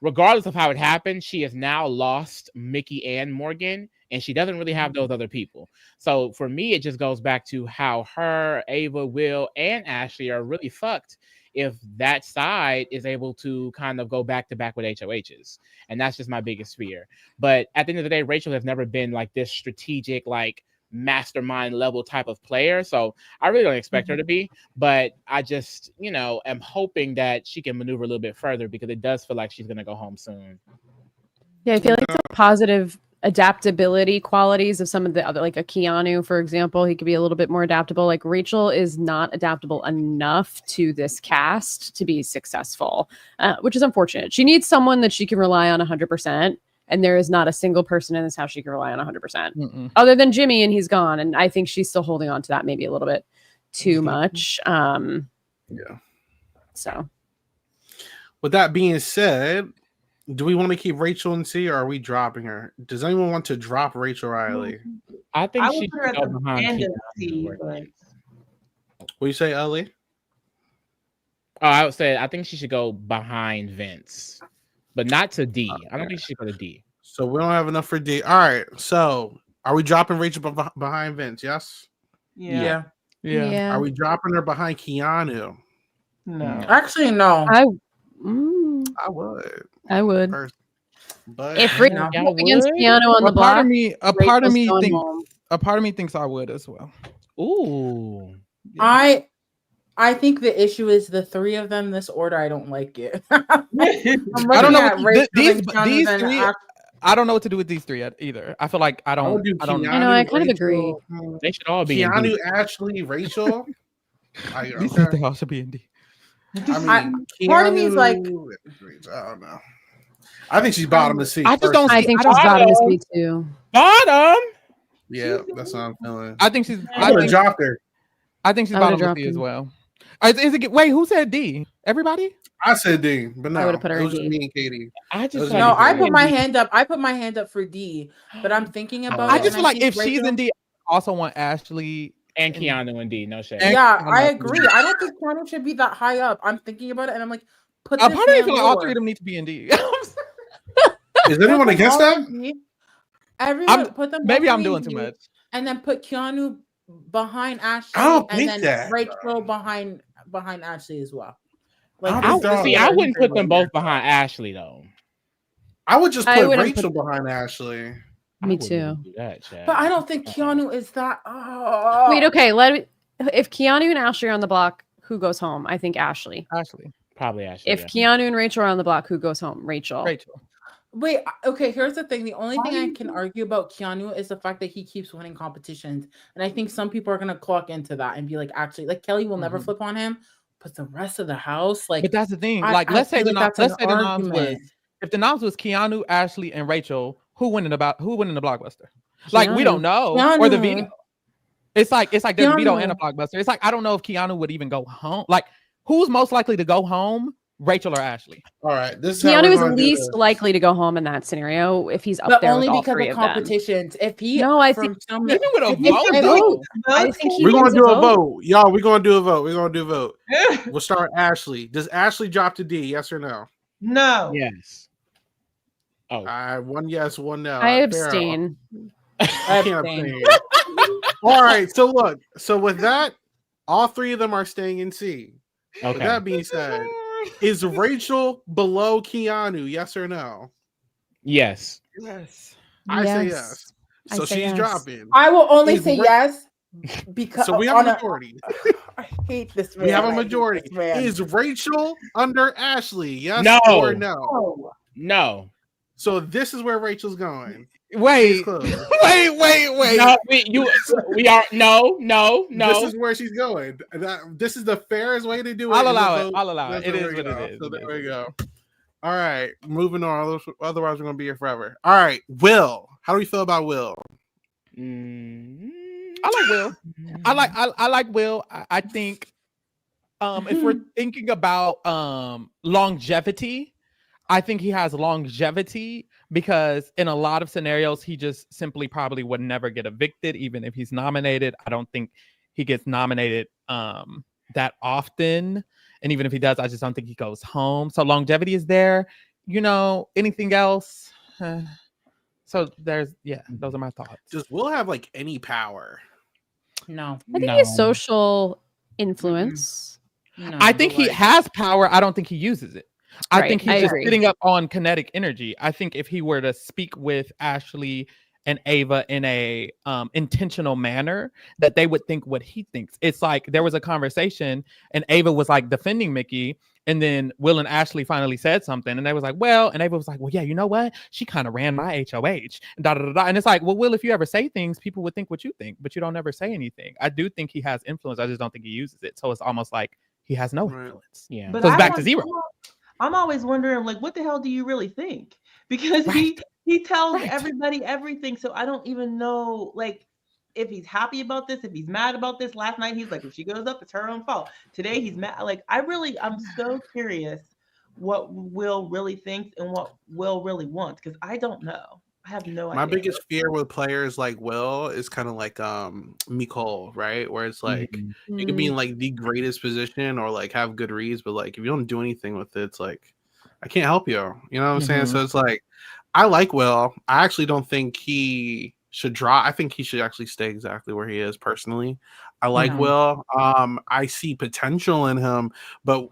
regardless of how it happened, she has now lost Mickey and Morgan, and she doesn't really have those other people. So for me, it just goes back to how her, Ava, Will, and Ashley are really fucked if that side is able to kind of go back to back with HOHs. And that's just my biggest fear. But at the end of the day, Rachel has never been like this strategic, like, mastermind level type of player, so I really don't expect her to be, but I just, am hoping that she can maneuver a little bit further, because it does feel like she's gonna go home soon. Yeah, I feel like some positive adaptability qualities of some of the other, like a Keanu, for example, he could be a little bit more adaptable. Like, Rachel is not adaptable enough to this cast to be successful, which is unfortunate. She needs someone that she can rely on 100%. And there is not a single person in this house she can rely on 100%, other than Jimmy, and he's gone. And I think she's still holding on to that maybe a little bit too much. Yeah. So, with that being said, do we want to keep Rachel in C, or are we dropping her? Does anyone want to drop Rachel Riley? I think I she would put her should at go the behind end of Keanu. C, but What you say, Ellie? Oh, I would say I think she should go behind Vince, but not to D. I don't think she should go to D. So we don't have enough for D. All right. So are we dropping Rachel behind Vince? Yes. yeah. Are we dropping her behind Keanu? No. Actually, no. I would. I would. First, but If Rachel Y'all against would? Keanu on the block, A part of me Rachel's thinks going home. thinks I would as well. Ooh. I think the issue is the three of them. This order, I don't like it. I don't know what these three. Ashley. I don't know what to do with these three either. I feel like I don't. do I don't. Keanu, I know, I kind of agree. They should all be in Keanu, D. Ashley, Rachel. These think they all should be in D. I mean, part of me is like, I don't know. I think she's bottom of C. I just don't. I think she's bottom of C too. Bottom. Yeah, that's what I'm feeling. I think she's. I would have dropped her. I think she's I would've bottom of dropped C as him. well. Wait, who said D? Everybody? I said D, but no, I would've put her it in was just D. me and Katie. I just No, I put my hand up. I put my hand up for D, but I'm thinking about it. I just feel like think if she's Rachel- in D, I also want Ashley and Keanu and D. No shade. And- Yeah, I agree. I don't think Keanu should be that high up. I'm thinking about it, and I'm like, put A this part of me man feel like all lower. three of them need to be in D. Is anyone Put them against all that? in D. Everyone put them. Maybe all I'm in doing D, too much. And then put Keanu behind Ashley. I don't and think then that. Rachel behind Ashley as well. Like, I don't think I wouldn't put them both behind Ashley though. I would just I put wouldn't Rachel behind Ashley. Me I wouldn't too. do that, Chad. But I don't think Uh-uh. Keanu is that. Wait, okay. If Keanu and Ashley are on the block, who goes home? I think Ashley. Ashley, Probably Ashley. If yeah. Keanu and Rachel are on the block, who goes home? Rachel. Rachel. Wait, okay, here's the thing. The only thing I can argue about Keanu is the fact that he keeps winning competitions. And I think some people are going to clock into that and be like, actually, like Kelly will never flip on him, but the rest of the house, like, But that's the thing. I- Like, I let's say feel the like that's let's an say the noms was argument. if the noms was Keanu, Ashley, and Rachel, who winning the blockbuster? Like, we don't know. Or the Keanu. veto. It's like there's a veto and a Keanu. blockbuster. It's like I don't know if Keanu would even go home. Like, who's most likely to go home? Rachel or Ashley? All right, this is how Keanu we're is gonna do least this. likely to go home in that scenario if he's up But there only with all because three of of them. competitions. If he, No, I from think some- Even with a if he- vote, if he- vote. I think he We're gonna needs do a a vote. vote, y'all. We're gonna do a vote. We're gonna do a vote. We'll start Ashley. Does Ashley drop to D? Yes or no? No. Yes. Oh. All right, one yes, one no. I Farrell. abstain. I can't abstain. All right, so look. So with that, all three of them are staying in C. With Okay. that being said, is Rachel below Keanu? Yes or no? Yes. Yes. I say yes. I So say she's yes. dropping. I will only Is say Ra- yes because So we have on a majority. I hate this man. We have a I hate majority. this man. Is Rachel under Ashley? Yes No. or no? No. No. So this is where Rachel's going. Wait, close. wait. No, we are no. This is where she's going. This is the fairest way to do it. I'll is allow a it. vote. I'll allow it. There It is we what go. it is. So It there is. we go. All right, moving on. Otherwise, we're gonna be here forever. All right, Will. How do we feel about Will? I like Will. I like Will. I think if we're thinking about longevity, I think he has longevity because in a lot of scenarios, he just simply probably would never get evicted, even if he's nominated. I don't think he gets nominated that often. And even if he does, I just don't think he goes home. So longevity is there. Anything else? So those are my thoughts. Does Will have like any power? No. I think he has social influence. No. I think he has power. I don't think he uses it. I Right, think he's I just agree. sitting up on kinetic energy. I think if he were to speak with Ashley and Ava in a intentional manner, that they would think what he thinks. It's like there was a conversation and Ava was like defending Mickey, and then Will and Ashley finally said something, and they was like, well, and Ava was like, well, yeah, you know what? She kind of ran my HOH. And da, da, da, da. And it's like, well, Will, if you ever say things, people would think what you think, but you don't ever say anything. I do think he has influence. I just don't think he uses it. So it's almost like he has no Right. influence. Yeah. But So it's I back to want- zero. I'm always wondering, like, what the hell do you really think? Because he tells everybody everything. So I don't even know, like, if he's happy about this, if he's mad about this. Last night he's like, if she goes up, it's her own fault. Today he's mad. Like, I'm so curious what Will really thinks and what Will really wants, because I don't know. I have no idea. My biggest fear with players like Will is kind of like Nicole, right? Where it's like you could be in like the greatest position or like have good reads, but like if you don't do anything with it, it's like I can't help you. You know what I'm saying? So it's like I like Will. I actually don't think he should drop. I think he should actually stay exactly where he is personally. I like Will. I see potential in him, but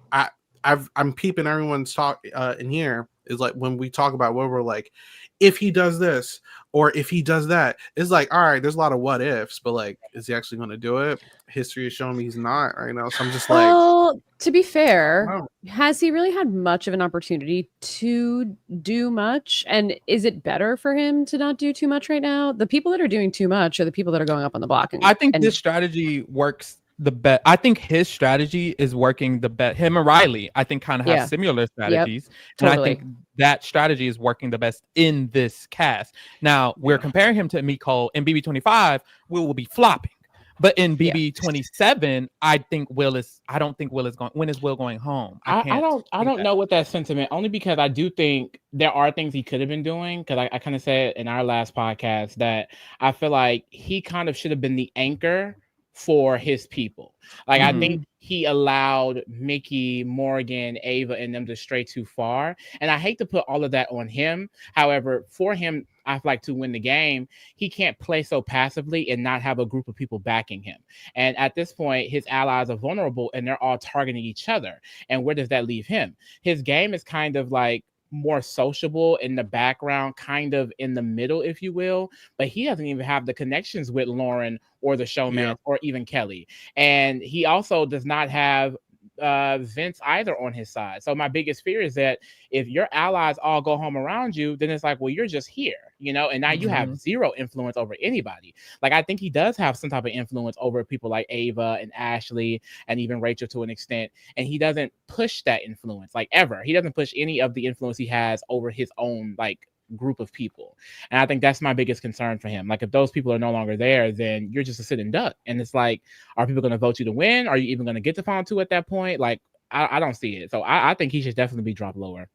I'm peeping everyone's talk in here is like when we talk about what we're like, if he does this or if he does that, it's like, all right, there's a lot of what ifs, but like, is he actually going to do it? History is showing me he's not right now. So I'm just like, Well, to be fair, wow. has he really had much of an opportunity to do much? And is it better for him to not do too much right now? The people that are doing too much are the people that are going up on the block. I think this strategy works the best. I think his strategy is working the best. Him and Riley, I think, kind of have similar strategies. And totally. I think that strategy is working the best in this cast. Now, we're comparing him to Nicole. In BB25, Will be flopping. But in BB27, I don't think Will is going. When is Will going home? I don't know what that sentiment, only because I do think there are things he could have been doing. Because I kind of said in our last podcast that I feel like he kind of should have been the anchor for his people. Like I think he allowed Mickey, Morgan, Ava, and them to stray too far. And I hate to put all of that on him. However, for him, I feel like to win the game, he can't play so passively and not have a group of people backing him. And at this point, his allies are vulnerable and they're all targeting each other. And where does that leave him? His game is kind of like more sociable in the background, kind of in the middle, if you will, but he doesn't even have the connections with Lauren or the showman or even Kelly. And he also does not have Vince either on his side. So my biggest fear is that if your allies all go home around you, then it's like, well, you're just here, and now you have zero influence over anybody. Like I think he does have some type of influence over people like Ava and Ashley and even Rachel to an extent, and he doesn't push that influence like ever. He doesn't push any of the influence he has over his own like group of people. And I think that's my biggest concern for him. Like if those people are no longer there, then you're just a sitting duck. And it's like, are people going to vote you to win? Are you even going to get to final two at that point? Like I don't see it. So I think he should definitely be dropped lower.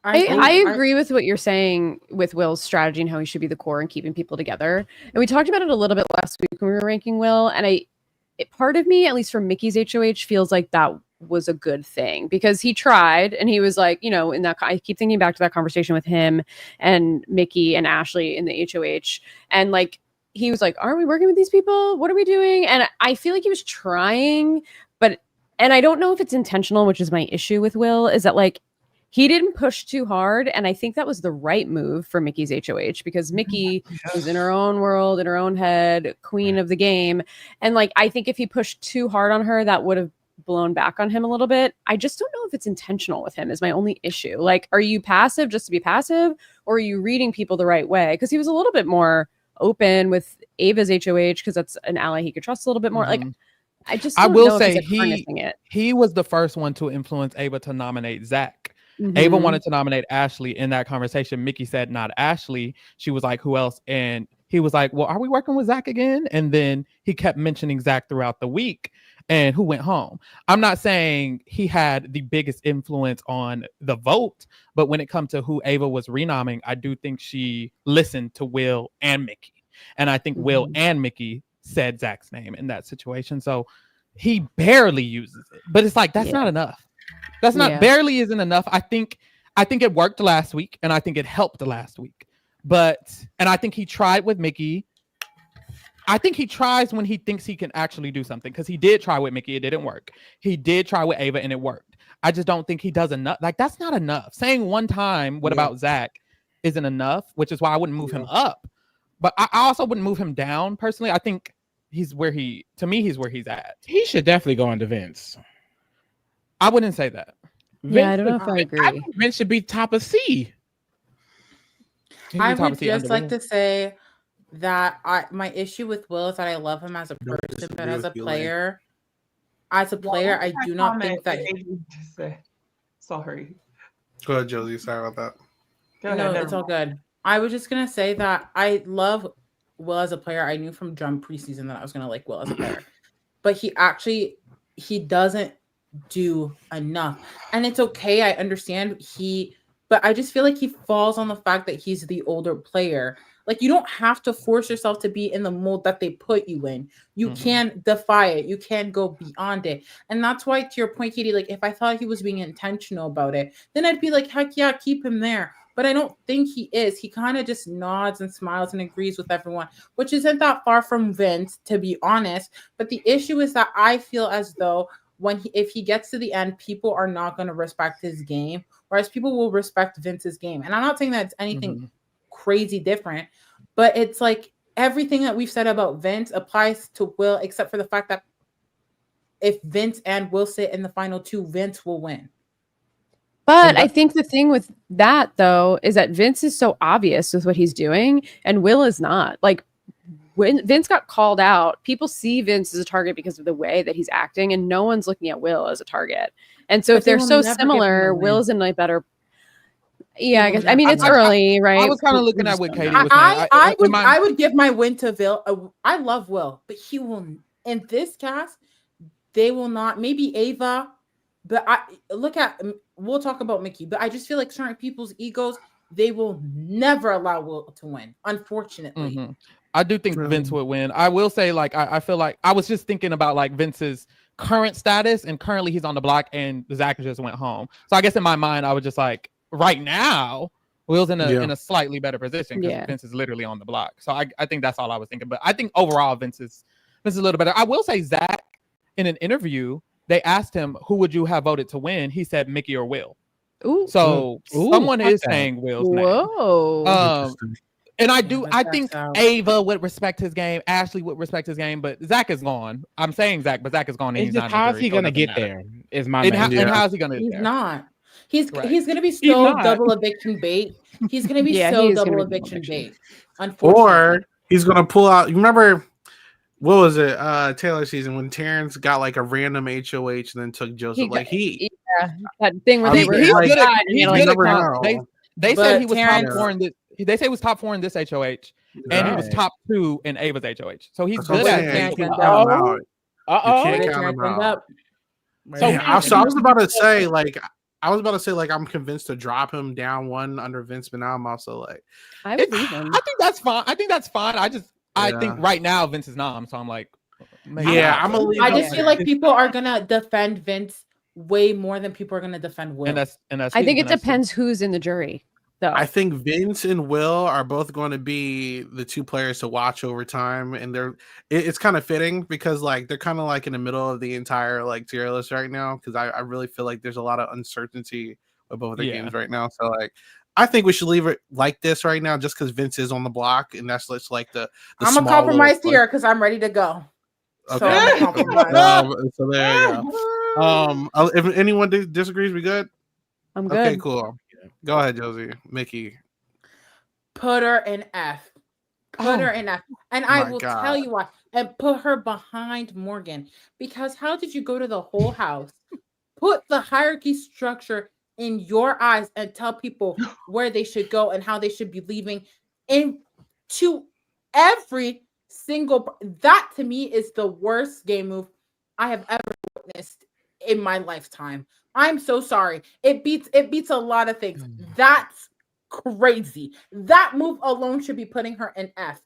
I agree with what you're saying with Will's strategy and how he should be the core and keeping people together. And we talked about it a little bit last week when we were ranking Will. And part of me, at least for Mickey's HOH, feels like that was a good thing because he tried and he was like, in that, I keep thinking back to that conversation with him and Mickey and Ashley in the HOH. And like, he was like, aren't we working with these people? What are we doing? And I feel like he was trying, and I don't know if it's intentional, which is my issue with Will, is that like, he didn't push too hard. And I think that was the right move for Mickey's HOH because Mickey was in her own world, in her own head, queen of the game. And like, I think if he pushed too hard on her, that would have blown back on him a little bit. I just don't know if it's intentional with him is my only issue. Like, are you passive just to be passive, or are you reading people the right way? Because he was a little bit more open with Ava's HOH because that's an ally he could trust a little bit more. Like, I just don't know if he's, like, harnessing it. He was the first one to influence Ava to nominate Zach. Ava wanted to nominate Ashley. In that conversation, Mickey said not Ashley. She was like, who else? And he was like, well, are we working with Zach again? And then he kept mentioning Zach throughout the week, and who went home. I'm not saying he had the biggest influence on the vote, but when it comes to who Ava was renomming, I do think she listened to Will and Mickey. And I think Will and Mickey said Zach's name in that situation. So he barely uses it, but it's like, that's not enough. That's not barely isn't enough. I think it worked last week, and I think it helped last week. And I think he tried with Mickey. I think he tries when he thinks he can actually do something, because he did try with Mickey. It didn't work. He did try with Ava, and it worked. I just don't think he does enough. Like, that's not enough. Saying one time, what about Zach, isn't enough, which is why I wouldn't move him up. But I also wouldn't move him down, personally. I think he's where he's at. He should definitely go into Vince. I wouldn't say that. Yeah, I don't know if I agree. I think Vince should be top of C. I would just like to say that my issue with Will is that I love him as a person, but as a player, I do not think that. Sorry. Go ahead, Josie. Sorry about that. No, it's all good. I was just gonna say that I love Will as a player. I knew from Jump preseason that I was gonna like Will as a player, but he doesn't do enough, and it's okay. I understand but I just feel like he falls on the fact that he's the older player. Like, you don't have to force yourself to be in the mold that they put you in. You can defy it. You can go beyond it. And that's why, to your point, Katie, like, if I thought he was being intentional about it, then I'd be like, heck yeah, keep him there. But I don't think he is. He kind of just nods and smiles and agrees with everyone, which isn't that far from Vince, to be honest. But the issue is that I feel as though if he gets to the end, people are not going to respect his game, whereas people will respect Vince's game. And I'm not saying that it's anything crazy different, but it's like everything that we've said about Vince applies to Will, except for the fact that if Vince and Will sit in the final two, Vince will win. But I think the thing with that, though, is that Vince is so obvious with what he's doing, and Will is not. Like, when Vince got called out, people see Vince as a target because of the way that he's acting, and no one's looking at Will as a target. And so if they're so similar, Will's in a better. Yeah, I guess. I mean, it's early, right? I was kind of looking at what Katie was saying. I would give my win to Will. I love Will, but he will, in this cast, they will not. Maybe Ava, but we'll talk about Mickey, but I just feel like certain people's egos, they will never allow Will to win, unfortunately. I do think Vince would win. I will say, like, I feel like I was just thinking about, like, Vince's current status, and currently he's on the block, and Zach just went home. So I guess in my mind, I was just like, right now, Will's in a slightly better position because Vince is literally on the block. So I think that's all I was thinking. But I think overall, Vince is a little better. I will say, Zach, in an interview, they asked him, who would you have voted to win? He said Mickey or Will. So someone is saying Will's name. And I think Ava would respect his game. Ashley would respect his game, but Zach is gone. I'm saying Zach, but Zach is gone. And he's not. How's he gonna get there? Is my and how's he gonna? He's not. He's gonna be so double eviction bait. He's gonna be so double eviction bait. Unfortunately, or he's gonna pull out. You remember what was it? Taylor season when Terrence got like a random HOH and then took Joseph. That thing where he's good at. They said he was top 4 in this. They say he was top 4 in this HOH, and he was top 2 in Ava's HOH. So he's good at. You can't count him out. So I was about to say, like, I'm convinced to drop him down 1 under Vince, but now I'm also like, I believe him. I think that's fine. I think right now Vince is nom, so I'm like, I just feel like people are gonna defend Vince way more than people are gonna defend Will. And that's I think it depends who's in the jury. Though. I think Vince and Will are both going to be the 2 players to watch over time, and it's kind of fitting because, like, they're kind of like in the middle of the entire, like, tier list right now, because I really feel like there's a lot of uncertainty with both their games right now. So, like, I think we should leave it like this right now, just because Vince is on the block, and that's like the I'm a compromise here because I'm ready to go. Okay. So there you go. If anyone disagrees, we good? I'm good. Okay, cool. Go ahead, Josie. Mickey. Put her in F. Put her in F. And I will tell you why. And put her behind Morgan. Because how did you go to the whole house, put the hierarchy structure in your eyes, and tell people where they should go and how they should be leaving into every single... That, to me, is the worst game move I have ever witnessed in my lifetime. I'm so sorry. It beats a lot of things. That's crazy. That move alone should be putting her in F.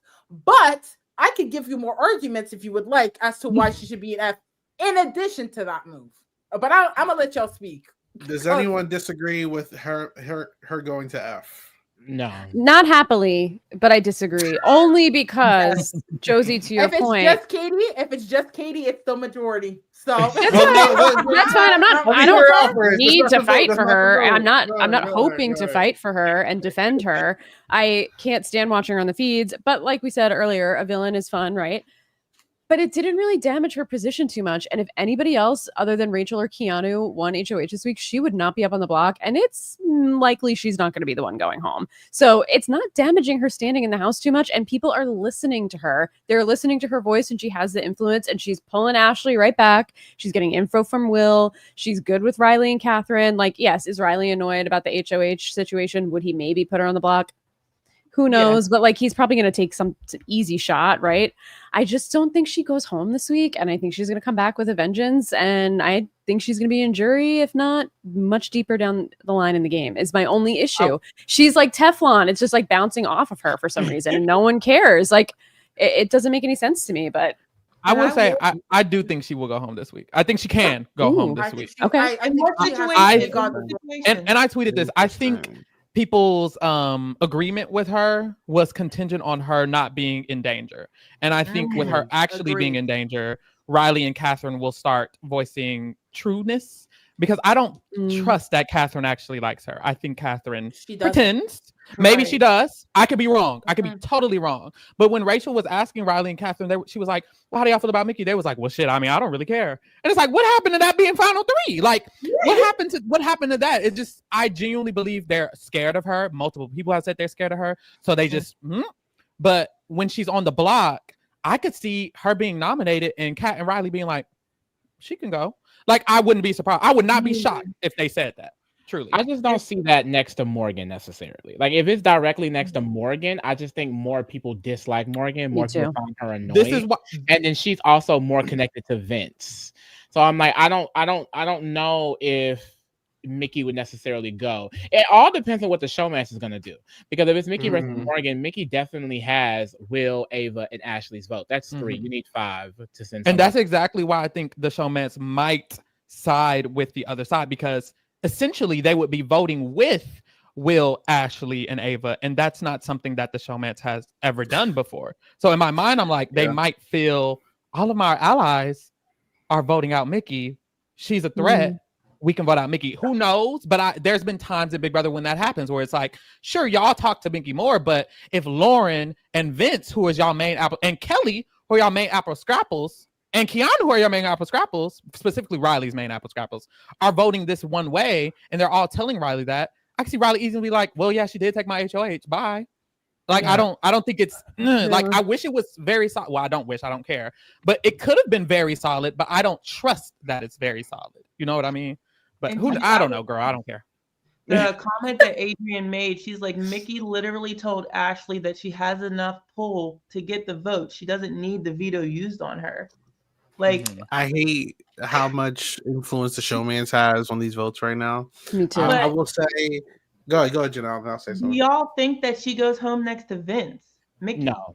But I could give you more arguments if you would like as to why she should be in F in addition to that move. But I'm gonna let y'all speak. Does anyone disagree with her going to F? No. Not happily, but I disagree. Only because, Josie, to your point. If it's just Katie, it's the majority. So that's fine. I don't need to fight for her. I'm not hoping to fight for her and defend her. I can't stand watching her on the feeds. But like we said earlier, a villain is fun, right? But it didn't really damage her position too much. And if anybody else other than Rachel or Keanu won HOH this week, she would not be up on the block. And it's likely she's not going to be the one going home. So it's not damaging her standing in the house too much. And people are listening to her. They're listening to her voice, and she has the influence, and she's pulling Ashley right back. She's getting info from Will. She's good with Riley and Catherine. Like, yes, is Riley annoyed about the HOH situation? Would he maybe put her on the block? Who knows? Yeah. But like, he's probably going to take some easy shot, right? I just don't think she goes home this week. And I think she's going to come back with a vengeance. And I think she's going to be in jury, if not much deeper down the line in the game, is my only issue. She's like Teflon. It's just like bouncing off of her for some reason. And no one cares. Like, it doesn't make any sense to me, but. I will say, I do think she will go home this week. I think she can go home this week. Okay. And I tweeted this. I think people's agreement with her was contingent on her not being in danger. And I think with her actually being in danger, Riley and Catherine will start voicing trueness, because I don't trust that Catherine actually likes her. I think Catherine pretends. Maybe she does. I could be wrong. I could be totally wrong. But when Rachel was asking Riley and Catherine, she was like, well, how do y'all feel about Mickey? They was like, well, shit, I mean, I don't really care. And it's like, what happened to that being final three? Like, what happened to that? It just, I genuinely believe they're scared of her. Multiple people have said they're scared of her. So they just, But when she's on the block, I could see her being nominated and Kat and Riley being like, she can go. Like, I wouldn't be surprised. I would not be shocked if they said that. Truly. I just don't see that next to Morgan necessarily. Like, if it's directly next to Morgan, I just think more people dislike Morgan. More people find her annoying. This is what, and then she's also more connected to Vince. So I'm like, I don't know if Mickey would necessarily go. It all depends on what the showmaster is going to do. Because if it's Mickey versus Morgan, Mickey definitely has Will, Ava, and Ashley's vote. That's 3. You need 5 to send. And that's exactly why I think the showmance might side with the other side, because essentially they would be voting with Will, Ashley, and Ava. And that's not something that the showmance has ever done before. So in my mind, I'm like, they might feel all of my allies are voting out Mickey. She's a threat. We can vote out Mickey. Who knows? But there's been times in Big Brother when that happens, where it's like, sure, y'all talk to Mickey more, but if Lauren and Vince, who is y'all main apple, and Kelly, who are y'all main apple scrapples, and Keanu, who are your main apple scrapples, specifically Riley's main apple scrapples, are voting this one way, and they're all telling Riley that, I can see Riley easily be like, well, yeah, she did take my HOH. Bye. Like, I don't think it's like, I wish it was very solid. Well, I don't wish, I don't care, but it could have been very solid, but I don't trust that it's very solid. You know what I mean? But I don't know, girl. I don't care. The comment that Adrian made, she's like, Mickey literally told Ashley that she has enough pull to get the vote. She doesn't need the veto used on her. Like, I hate how much influence the showmance has on these votes right now. Me too. I will say, go ahead, Janelle. I'll say something. Do y'all think that she goes home next to Vince? Mickey? No.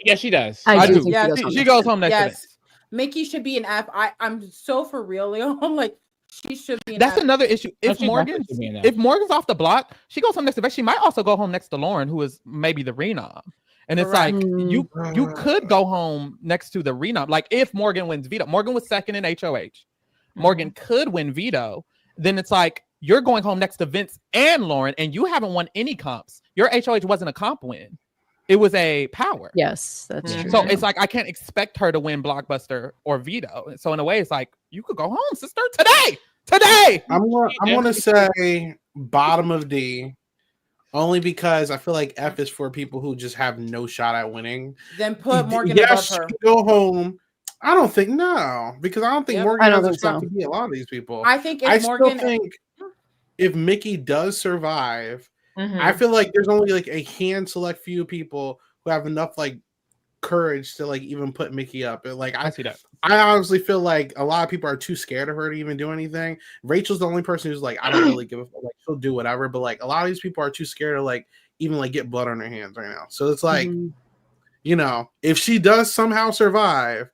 Yeah, she does. I do. Yeah, she goes home next to Vince. Mickey should be an F. I'm so for real, Leo. I'm like, she should be. That's another issue. If Morgan's off the block, she goes home next to Vince. She might also go home next to Lauren, who is maybe the renom. And it's like, you could go home next to the renom. Like, if Morgan wins veto, Morgan was second in HOH. Morgan could win veto. Then it's like, you're going home next to Vince and Lauren, and you haven't won any comps. Your HOH wasn't a comp win. It was a power. Yes, that's true. So it's like I can't expect her to win Blockbuster or Veto. So in a way, it's like you could go home, sister, today. I'm gonna say bottom of D, only because I feel like F is for people who just have no shot at winning. Then put Morgan above her. Go home. I don't think because I don't think Morgan has a shot to beat a lot of these people. I think if Morgan, still think if Mickey does survive, I feel like there's only like a select few people who have enough like courage to like even put Mickey up. Like I see that. I honestly feel like a lot of people are too scared of her to even do anything. Rachel's the only person who's like, I don't really give a fuck. Like she'll do whatever, but like a lot of these people are too scared to like even like get blood on their hands right now. So it's like, you know, if she does somehow survive,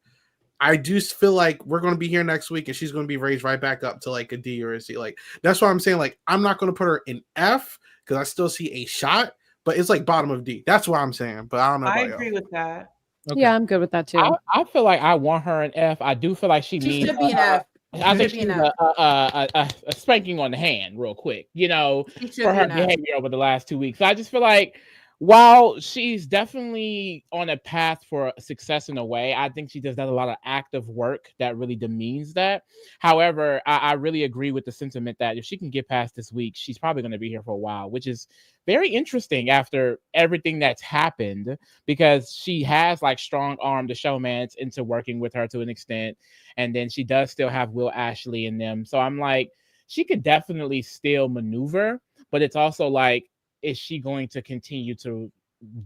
I do feel like we're going to be here next week and she's going to be raised right back up to like a D or a C. Like that's why I'm saying like I'm not going to put her in F because I still see a shot, but it's like bottom of D. That's what I'm saying. But I don't know. I agree with that. Okay. Yeah, I'm good with that too. I feel like I want her an F. I do feel like she needs should be an F. I think she's a spanking on the hand real quick, you know, for her behavior over the last 2 weeks. So I just feel like while she's definitely on a path for success in a way, I think she does a lot of active work that really demeans that. However, I really agree with the sentiment that if she can get past this week, she's probably going to be here for a while, which is very interesting after everything that's happened, because she has like strong arm the showmans into working with her to an extent. And then she does still have Will Ashley in them. So I'm like, she could definitely still maneuver, but it's also like, is she going to continue to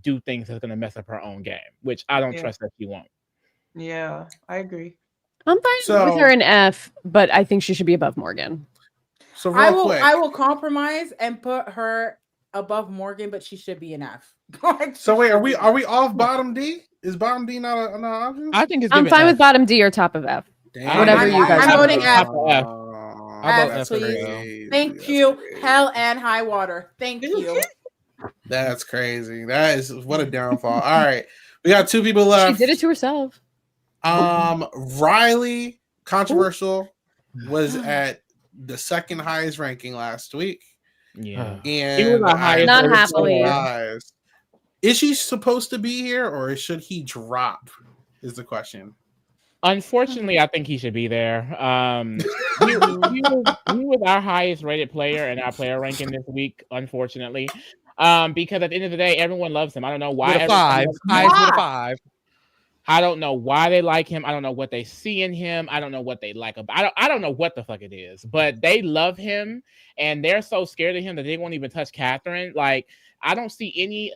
do things that's going to mess up her own game, which I don't trust that she won't. Yeah, I agree. I'm fine with her in F, but I think she should be above Morgan. So I will compromise and put her above Morgan, but she should be an F. So wait, are we off bottom D? Is bottom D not an option? I think I'm fine with bottom D or top of F. Damn. Whatever you guys. I'm voting F. F, please. Thank you. Hell and high water. Thank you. That's crazy. That is what a downfall. All right, we got 2 people left. She did it to herself. Riley, controversial, was at the 2nd highest ranking last week. Yeah, and not happily. Is she supposed to be here, or should he drop? Is the question. Unfortunately, I think he should be there. He was our highest rated player in our player ranking this week, unfortunately. Because at the end of the day, everyone loves him. I don't know why. With a 5. Highest with a 5. I don't know why they like him. I don't know what they see in him. I don't know what they like about. I don't know what the fuck it is, but they love him and they're so scared of him that they won't even touch Catherine. Like, I don't see any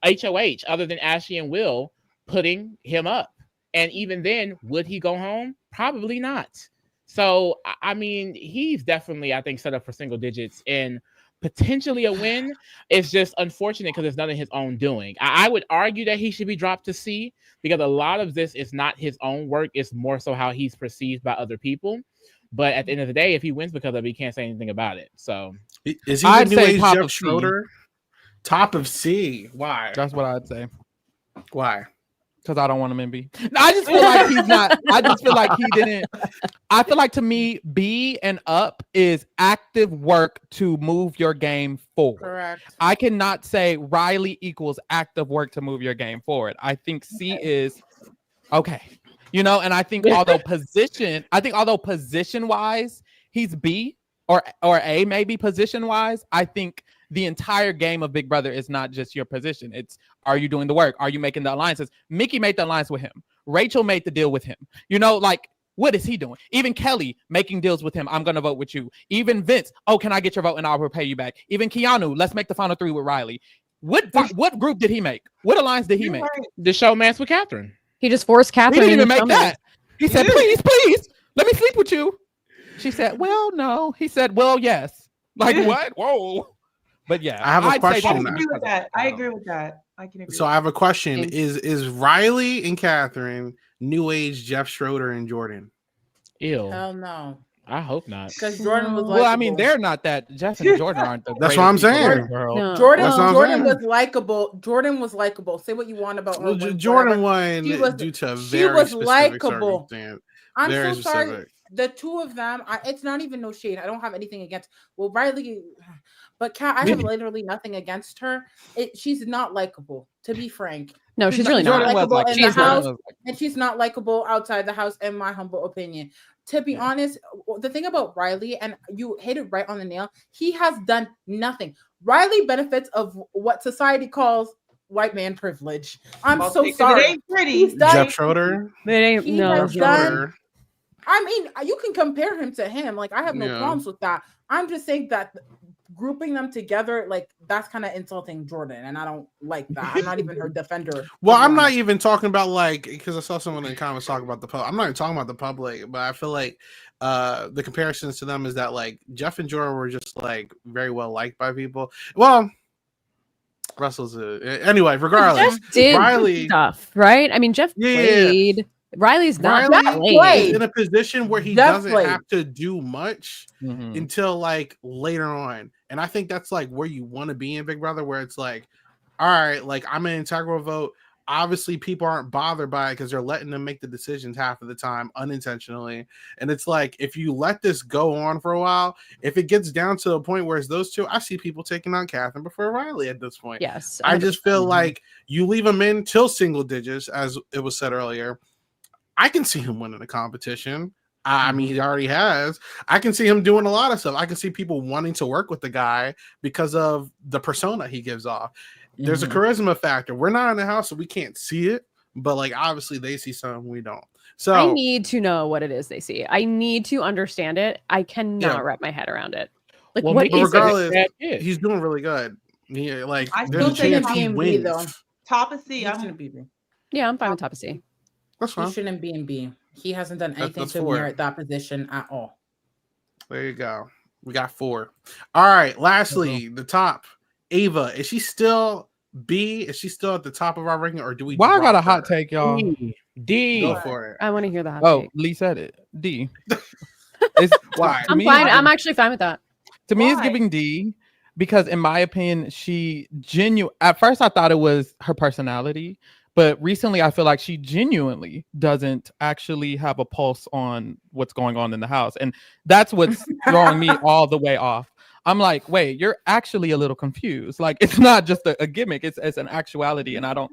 HOH other than Ashley and Will putting him up. And even then, would he go home? Probably not. So, I mean, he's definitely, I think, set up for single digits and potentially a win. It's just unfortunate because it's none of his own doing. I would argue that he should be dropped to C because a lot of this is not his own work. It's more so how he's perceived by other people. But at the end of the day, if he wins because of it, he can't say anything about it. So, is he the new age Jeff Schroeder? Top of C. Why? That's what I'd say. Why? Because I don't want him in B. No, I just feel like he's not. I just feel like he didn't. I feel like to me, B and up is active work to move your game forward. Correct. I cannot say Riley equals active work to move your game forward. I think C is okay. You know, and I think although position wise, he's B or A maybe position wise. I think the entire game of Big Brother is not just your position. It's, are you doing the work? Are you making the alliances? Mickey made the alliance with him. Rachel made the deal with him. You know, like, what is he doing? Even Kelly making deals with him. I'm going to vote with you. Even Vince, oh, can I get your vote and I'll repay you back? Even Keanu, let's make the final 3 with Riley. What group did he make? What alliance did he make? The showmance with Catherine. He just forced Catherine. He didn't even make that. He said, please, let me sleep with you. She said, well, no. He said, well, yes. Like, what? Whoa. But yeah, I have a question. I agree with that. I agree with that. I can agree. So I have a question: Is Riley and Catherine new age Jeff Schroeder and Jordan? Ew. Hell no. I hope not. Because Jordan was well, I mean, they're not that. Jeff and Jordan aren't the. That's what I'm saying. No. Jordan was likable. Jordan was likable. Say what you want about her. Jordan won due to a very specific circumstance. I'm so sorry. The 2 of them, it's not even no shade. I don't have anything against. Well, Riley But Kat, I have literally nothing against her. She's not likable, to be frank. No, she's really Jordan not. was likable like, in the house, was like, and she's not likable outside the house, in my humble opinion. To be honest, the thing about Riley, and you hit it right on the nail, he has done nothing. Riley benefits of what society calls white man privilege. I'm so sorry. It ain't pretty. He's done, Jeff Schroeder. It ain't, he no. has Jeff done. Schroeder. I mean, you can compare him to him. Like, I have no Yeah. problems with that. I'm just saying that grouping them together, like, that's kind of insulting Jordan, and I don't like that. I'm not even her defender. Well, I'm not even talking about like, because I saw someone in the comments talking about the public. I'm not even talking about the public, but I feel like the comparisons to them is that like Jeff and Jordan were just like very well liked by people. Well, Russell's anyway. Regardless, Jeff did Riley stuff, right? I mean, Jeff played. Riley's not Riley is in a position where he Jeff doesn't played. have to do much until like later on, and I think that's like where you want to be in Big Brother, where it's like, all right, like I'm an integral vote. Obviously, people aren't bothered by it because they're letting them make the decisions half of the time unintentionally. And it's like, if you let this go on for a while, if it gets down to a point where it's those two, I see people taking on Catherine before Riley at this point. Yes. I just feel like you leave them in till single digits, as it was said earlier. I can see him winning the competition. I mean, he already has. I can see him doing a lot of stuff. I can see people wanting to work with the guy because of the persona he gives off. There's a charisma factor. We're not in the house, so we can't see it. But like, obviously, they see something we don't. So I need to know what it is they see. I need to understand it. I cannot wrap my head around it. Like, what is regardless, it? he's doing really good. He, like, I there's a still think chance he B&B wins. though. Top of C. I'm gonna be B. Yeah, I'm fine with top of C. That's fine. He shouldn't be in B. He hasn't done anything that's to 4. merit that position at all. There you go. We got 4. All right. Lastly, the top. Ava, is she still B? Is she still at the top of our ranking, or do we? Well, I got a drop hot her? take, y'all. D. Go for it. I want to hear the hot Oh, take. Lee said it. D. It's, Why? to I'm me, fine. I'm actually fine with that. To me, it's Why? giving D because, in my opinion, she at first I thought it was her personality, but recently I feel like she genuinely doesn't actually have a pulse on what's going on in the house, and that's what's throwing me all the way off. I'm like, wait, you're actually a little confused. Like, it's not just a gimmick; it's an actuality, and I don't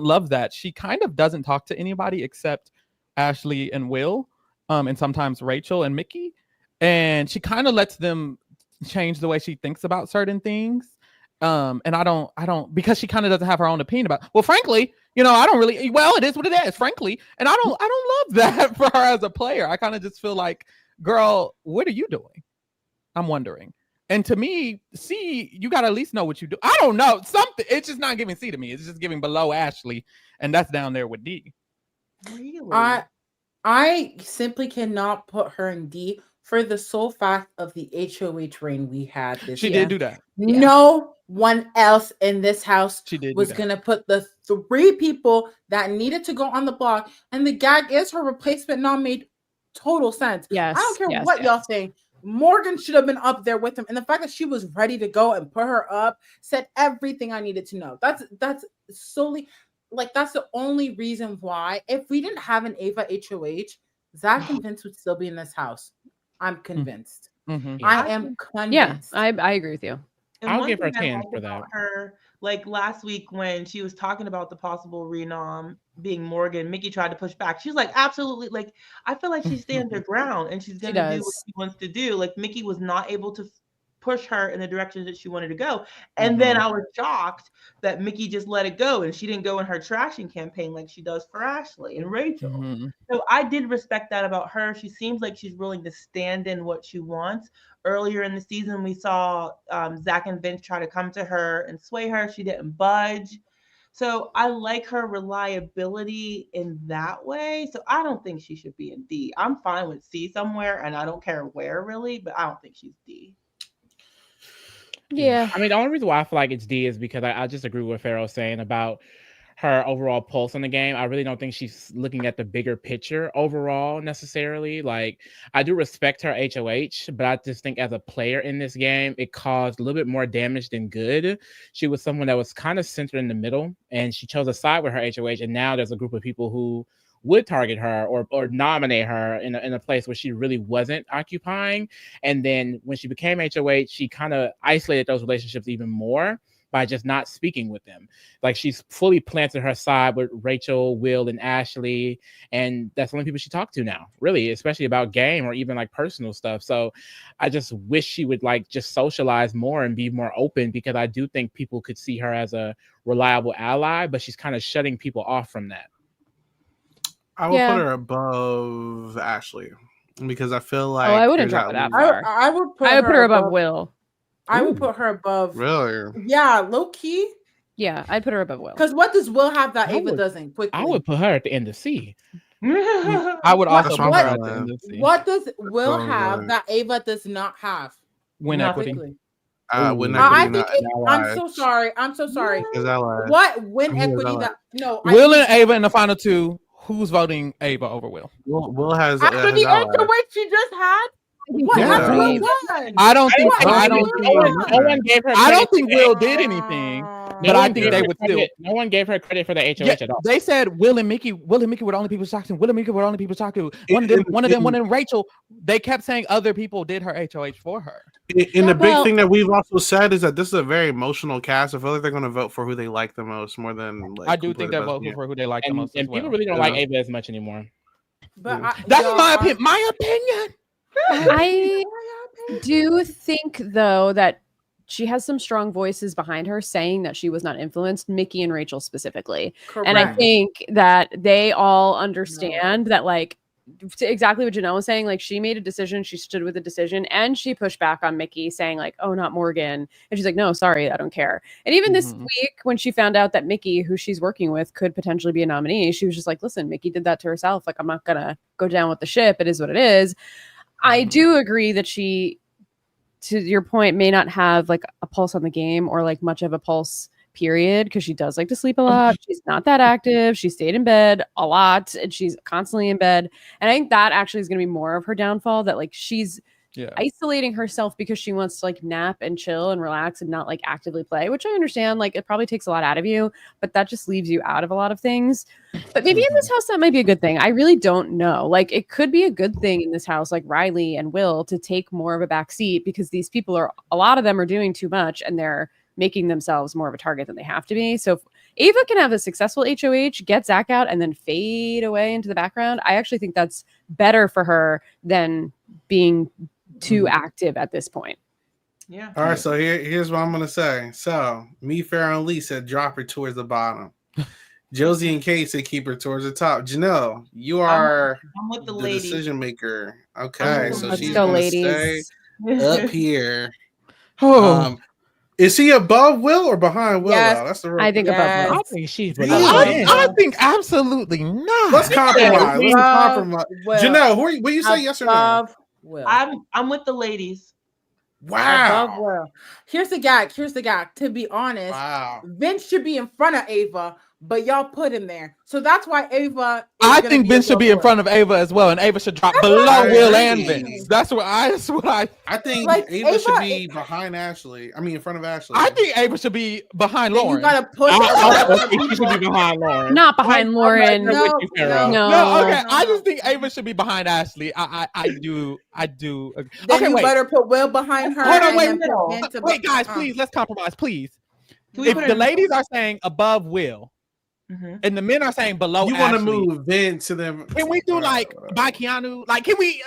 love that. She kind of doesn't talk to anybody except Ashley and Will, and sometimes Rachel and Mickey, and she kind of lets them change the way she thinks about certain things. And I don't because she kind of doesn't have her own opinion about. Well, frankly, I don't really. Well, it is what it is, frankly, and I don't love that for her as a player. I kind of just feel like, girl, what are you doing? I'm wondering. And to me, C, you got to at least know what you do. I don't know. Something. It's just not giving C to me. It's just giving below Ashley. And that's down there with D. Really? I simply cannot put her in D for the sole fact of the HOH reign we had this She year. did do that. No one else in this house was going to put the 3 people that needed to go on the block. And the gag is her replacement nom made total sense. Yes. I don't care what y'all think. Morgan should have been up there with him. And the fact that she was ready to go and put her up said everything I needed to know. That's solely, like, that's the only reason why. If we didn't have an Ava HOH, Zach and Vince would still be in this house. I'm convinced. I am convinced. Yeah, I agree with you. And I'll one give her thing I 10 liked for about that. her, like last week when she was talking about the possible renom being Morgan, Mickey tried to push back. She was like, absolutely. Like, I feel like she stands her ground and she's going to do what she wants to do. Like, Mickey was not able to push her in the direction that she wanted to go. And then I was shocked that Mickey just let it go and she didn't go in her trashing campaign like she does for Ashley and Rachel. So I did respect that about her. She seems like she's willing to stand in what she wants. Earlier in the season, we saw Zach and Vince try to come to her and sway her. She didn't budge. So I like her reliability in that way. So I don't think she should be in D. I'm fine with C somewhere, and I don't care where really, but I don't think she's D. Yeah. I mean, the only reason why I feel like it's D is because I just agree with what Pharaoh's saying about her overall pulse in the game. I really don't think she's looking at the bigger picture overall necessarily. Like, I do respect her HOH, but I just think as a player in this game, it caused a little bit more damage than good. She was someone that was kind of centered in the middle, and she chose a side with her HOH, and now there's a group of people who would target her or nominate her in a place where she really wasn't occupying. And then when she became HOH, she kind of isolated those relationships even more by just not speaking with them. Like she's fully planted her side with Rachel, Will, and Ashley. And that's the only people she talked to now, really, especially about game or even like personal stuff. So I just wish she would like just socialize more and be more open, because I do think people could see her as a reliable ally, but she's kind of shutting people off from that. I will put her above Ashley because I feel like I wouldn't drop it that far. I would put her above Will. I would put her above. Really? Yeah, low key. Yeah, I'd put her above Will. Because what does Will have that Ava doesn't? Quickly, I would put her at the end of C. I would also put her at the end of C. What does Will have that Ava does not have? Win equity. Win equity. I'm so sorry. What win equity? Will and Ava in the final two. Who's voting Ava over Will? Will has after the answer which she just had. What happened? I don't think. I don't think Will did anything. But I think they would still. No one gave her credit for the HOH at all. They said Will and Mickey were the only people talking to. Will and Mickey were the only people talking to. One of them, Rachel. They kept saying other people did her HOH for her. And the big thing that we've also said is that this is a very emotional cast. I feel like they're going to vote for who they like the most more than. Like, I do think they're voting for who they like the most. And people really don't like Ava as much anymore. But that's my opinion. My opinion. I do think, though, that she has some strong voices behind her saying that she was not influenced, Mickey and Rachel specifically. Correct. And I think that they all understand that, like, exactly what Janelle was saying, like, she made a decision, she stood with the decision, and she pushed back on Mickey saying, like, oh, not Morgan. And she's like, no, sorry, I don't care. And even this week, when she found out that Mickey, who she's working with, could potentially be a nominee, she was just like, listen, Mickey did that to herself. Like, I'm not going to go down with the ship. It is what it is. I do agree that she, to your point, may not have like a pulse on the game or like much of a pulse, period, because she does like to sleep a lot. She's not that active. She stayed in bed a lot and she's constantly in bed. And I think that actually is going to be more of her downfall, that like she's isolating herself because she wants to like nap and chill and relax and not like actively play, which I understand. Like it probably takes a lot out of you, but that just leaves you out of a lot of things. But maybe in this house, that might be a good thing. I really don't know. Like it could be a good thing in this house, like Riley and Will, to take more of a back seat, because these people are, a lot of them are doing too much and they're making themselves more of a target than they have to be. So if Ava can have a successful HOH, get Zach out, and then fade away into the background, I actually think that's better for her than being too active at this point. Yeah. All right, so here's what I'm gonna say. So me, Farrah, and Lee said drop her towards the bottom. Josie and Kate said keep her towards the top. Janelle, you are I'm with the decision maker. Okay, so Let's she's go, gonna ladies. stay up here. Oh, Is he above Will or behind Will? Yes. Though? That's the real I think above Will. I think she's I think absolutely not. Let's compromise. Let's compromise. Will. Janelle, what you say? Yes or no? Above Will. I'm with the ladies. Above Wow. Will. Here's the gag. To be honest, Wow. Vince should be in front of Ava, but y'all put him there. So that's why Ava. I think Vince should be in front of Ava as well, and Ava should drop below Will and Vince. That's what I think Like, Ava should Ava- be behind Ashley. I mean, in front of Ashley. I think Ava should be behind Then Lauren. you gotta put. I think she should be behind Lauren. Not behind Lauren. I'm right there with you, Farrah. No, okay. no. I just think Ava should be behind Ashley. I do. Then Okay, you wait. better put Will behind her. Hold on, and wait, then put Vince above- Wait, guys, please, let's compromise, please. Can we If put the her- ladies are saying above Will, Mhm. and the men are saying below you want to Ashley, move Vince to them. can we do like by Keanu? Like, can we?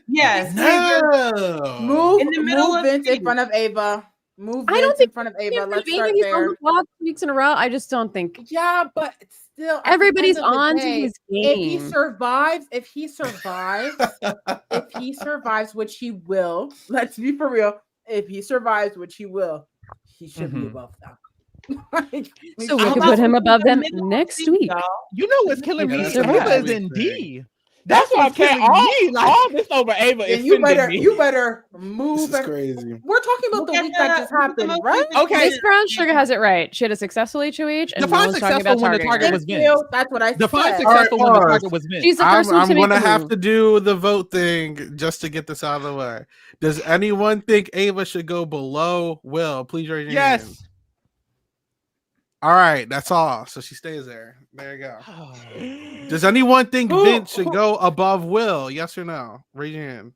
Yes. No. Move In the middle move of Vince the- in front of Ava. Move I Vince don't think in front of Ava. Let's He's start on there. the block 2 weeks in a row. I just don't think Yeah, but still, at the everybody's end of the on to day, his If he game. survives, which he will, let's be for real. If he survives, which he will, he should be above them. Like, So we How could about put him we above put them middle next seat, week. y'all? You know what's killing me? Yeah, that's Ava right. is in D. That's what I'm saying. killing me. All this over Ava then is you sending better me. move. This is crazy. We're talking about the Look week at that just Look at happened, the most right? recent Okay. Miss Brown Sugar has it right. She had a successful HOH, and no Define one's talking successful about when the targeting target her. was Vince. Still, that's what I Define said. successful when the Alright, target was Vince. She's the first one I'm to make gonna the have move. to do the vote thing just to get this out of the way. Does anyone think Ava should go below Will? Please raise your hand. Yes. All right, that's all. So she stays there. There you go. Oh. Does anyone think Who- Vince should go above Will? Yes or no? Raise your hand.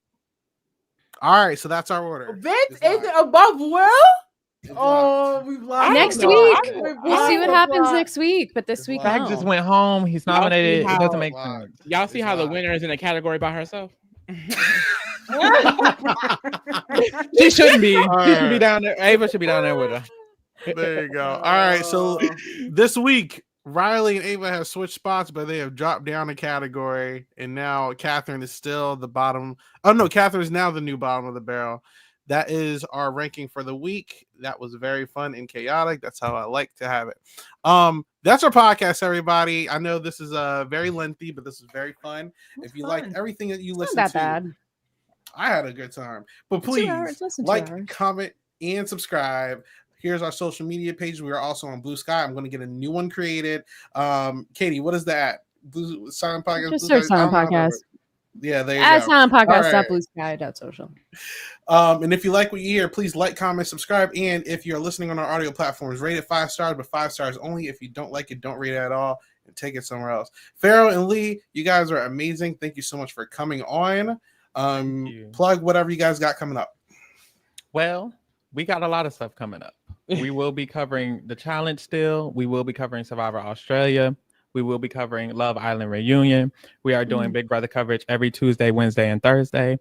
All right, so that's our order. Vince It's isn't locked. above Will. It's Oh, we've lost. Next know. week. I don't- We'll see what happens lost. next week, but this It's week, locked. Zach just no. went home. He's Y'all see nominated. It how- doesn't make Locked. sense. Y'all see It's how the locked. winner is in a category by herself? She shouldn't be. She should be Alright. down there. Ava should be down there with her. There you go. All right, so this week Riley and Ava have switched spots, but they have dropped down a category, and now Catherine is still the bottom. Oh no, Catherine is now the new bottom of the barrel. That is our ranking for the week. That was very fun and chaotic. That's how I like to have it. That's our podcast, everybody. I know this is very lengthy, but this is very fun. It's If you like fun. everything that you It's listen not to, that bad. I had a good time. But 2 please hours, less than 2 like, hours. comment, and subscribe. Here's our social media page. We are also on Blue Sky. I'm going to get a new one created. Katie, what is that? Blue Silent Podcast. Just Blue search Sky? I Silent don't know how to- Podcast. Yeah, there you At go. Silent All Podcast. right. Bluesky.social. And if you like what you hear, please like, comment, subscribe. And if you're listening on our audio platforms, rate it 5 stars, but 5 stars only. If you don't like it, don't rate it at all and take it somewhere else. Pharaoh and Lee, you guys are amazing. Thank you so much for coming on. you. Plug whatever you guys got coming up. Well, we got a lot of stuff coming up. We will be covering the challenge still. We will be covering Survivor Australia. We will be covering Love Island Reunion. We are doing Big Brother coverage every Tuesday, Wednesday, and Thursday.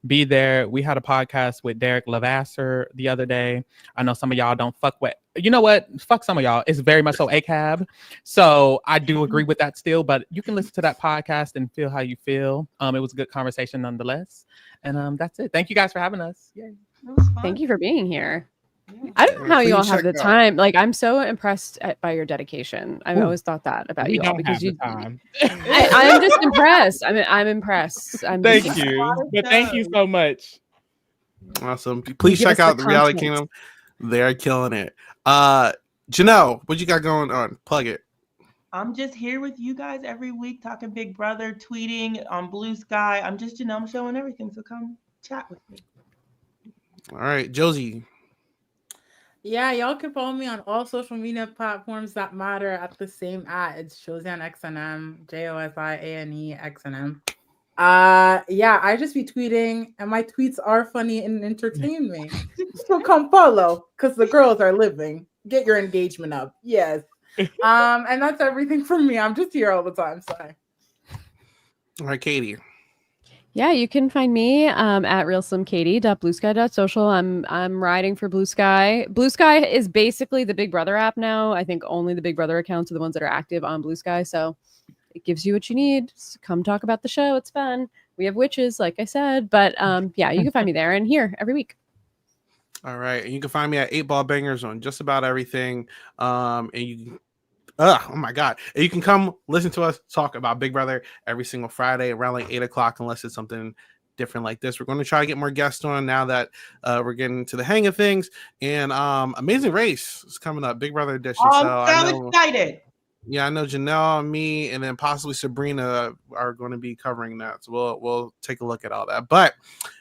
Be there. We had a podcast with Derek Lavasser the other day. I know some of y'all don't fuck with. You know what? Fuck some of y'all. It's very much so ACAB. So I do agree with that still, but you can listen to that podcast and feel how you feel. It was a good conversation nonetheless. And that's it. Thank you guys for having us. Yay. It was fun. Thank you for being here. Yeah. I don't know how you all Please have the check out- time. Like, I'm so impressed by your dedication. I've Ooh. always thought that about We you all don't because have you. the time. I'm just impressed. I'm impressed. Thank just- you. But thank you so much. Awesome. Please Give check us out the the Reality content. Kingdom. They're killing it. Janelle, what you got going on? Plug it. I'm just here with you guys every week talking Big Brother, tweeting on Blue Sky. I'm just Janelle Show and everything. So come chat with me. All right, Josie. Yeah, y'all can follow me on all social media platforms that matter at the same @ It's Josiane XNM, JOSIANE XNM. Yeah, I just be tweeting, and my tweets are funny and entertain me. So come follow, because the girls are living. Get your engagement up. Yes. And that's everything from me. I'm just here all the time. Sorry. All right, Katie. Yeah, you can find me at realslimkatie.bluesky.social. I'm riding for Blue Sky. Blue Sky is basically the Big Brother app now. I think only the Big Brother accounts are the ones that are active on Blue Sky. So it gives you what you need. So come talk about the show. It's fun. We have witches, like I said. But yeah, you can find me there and here every week. All right, and you can find me at 8 Ball Bangers on just about everything. And you oh my god, and you can come listen to us talk about Big Brother every single Friday around like 8 o'clock, unless it's something different like this. We're going to try to get more guests on now that we're getting to the hang of things. And Amazing Race is coming up, Big Brother edition. Oh, So I I'm so know, excited. yeah, I know Janelle, me, and then possibly Sabrina are going to be covering that. So we'll take a look at all that. But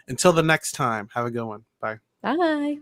until the next time, have a good one. Bye. Bye.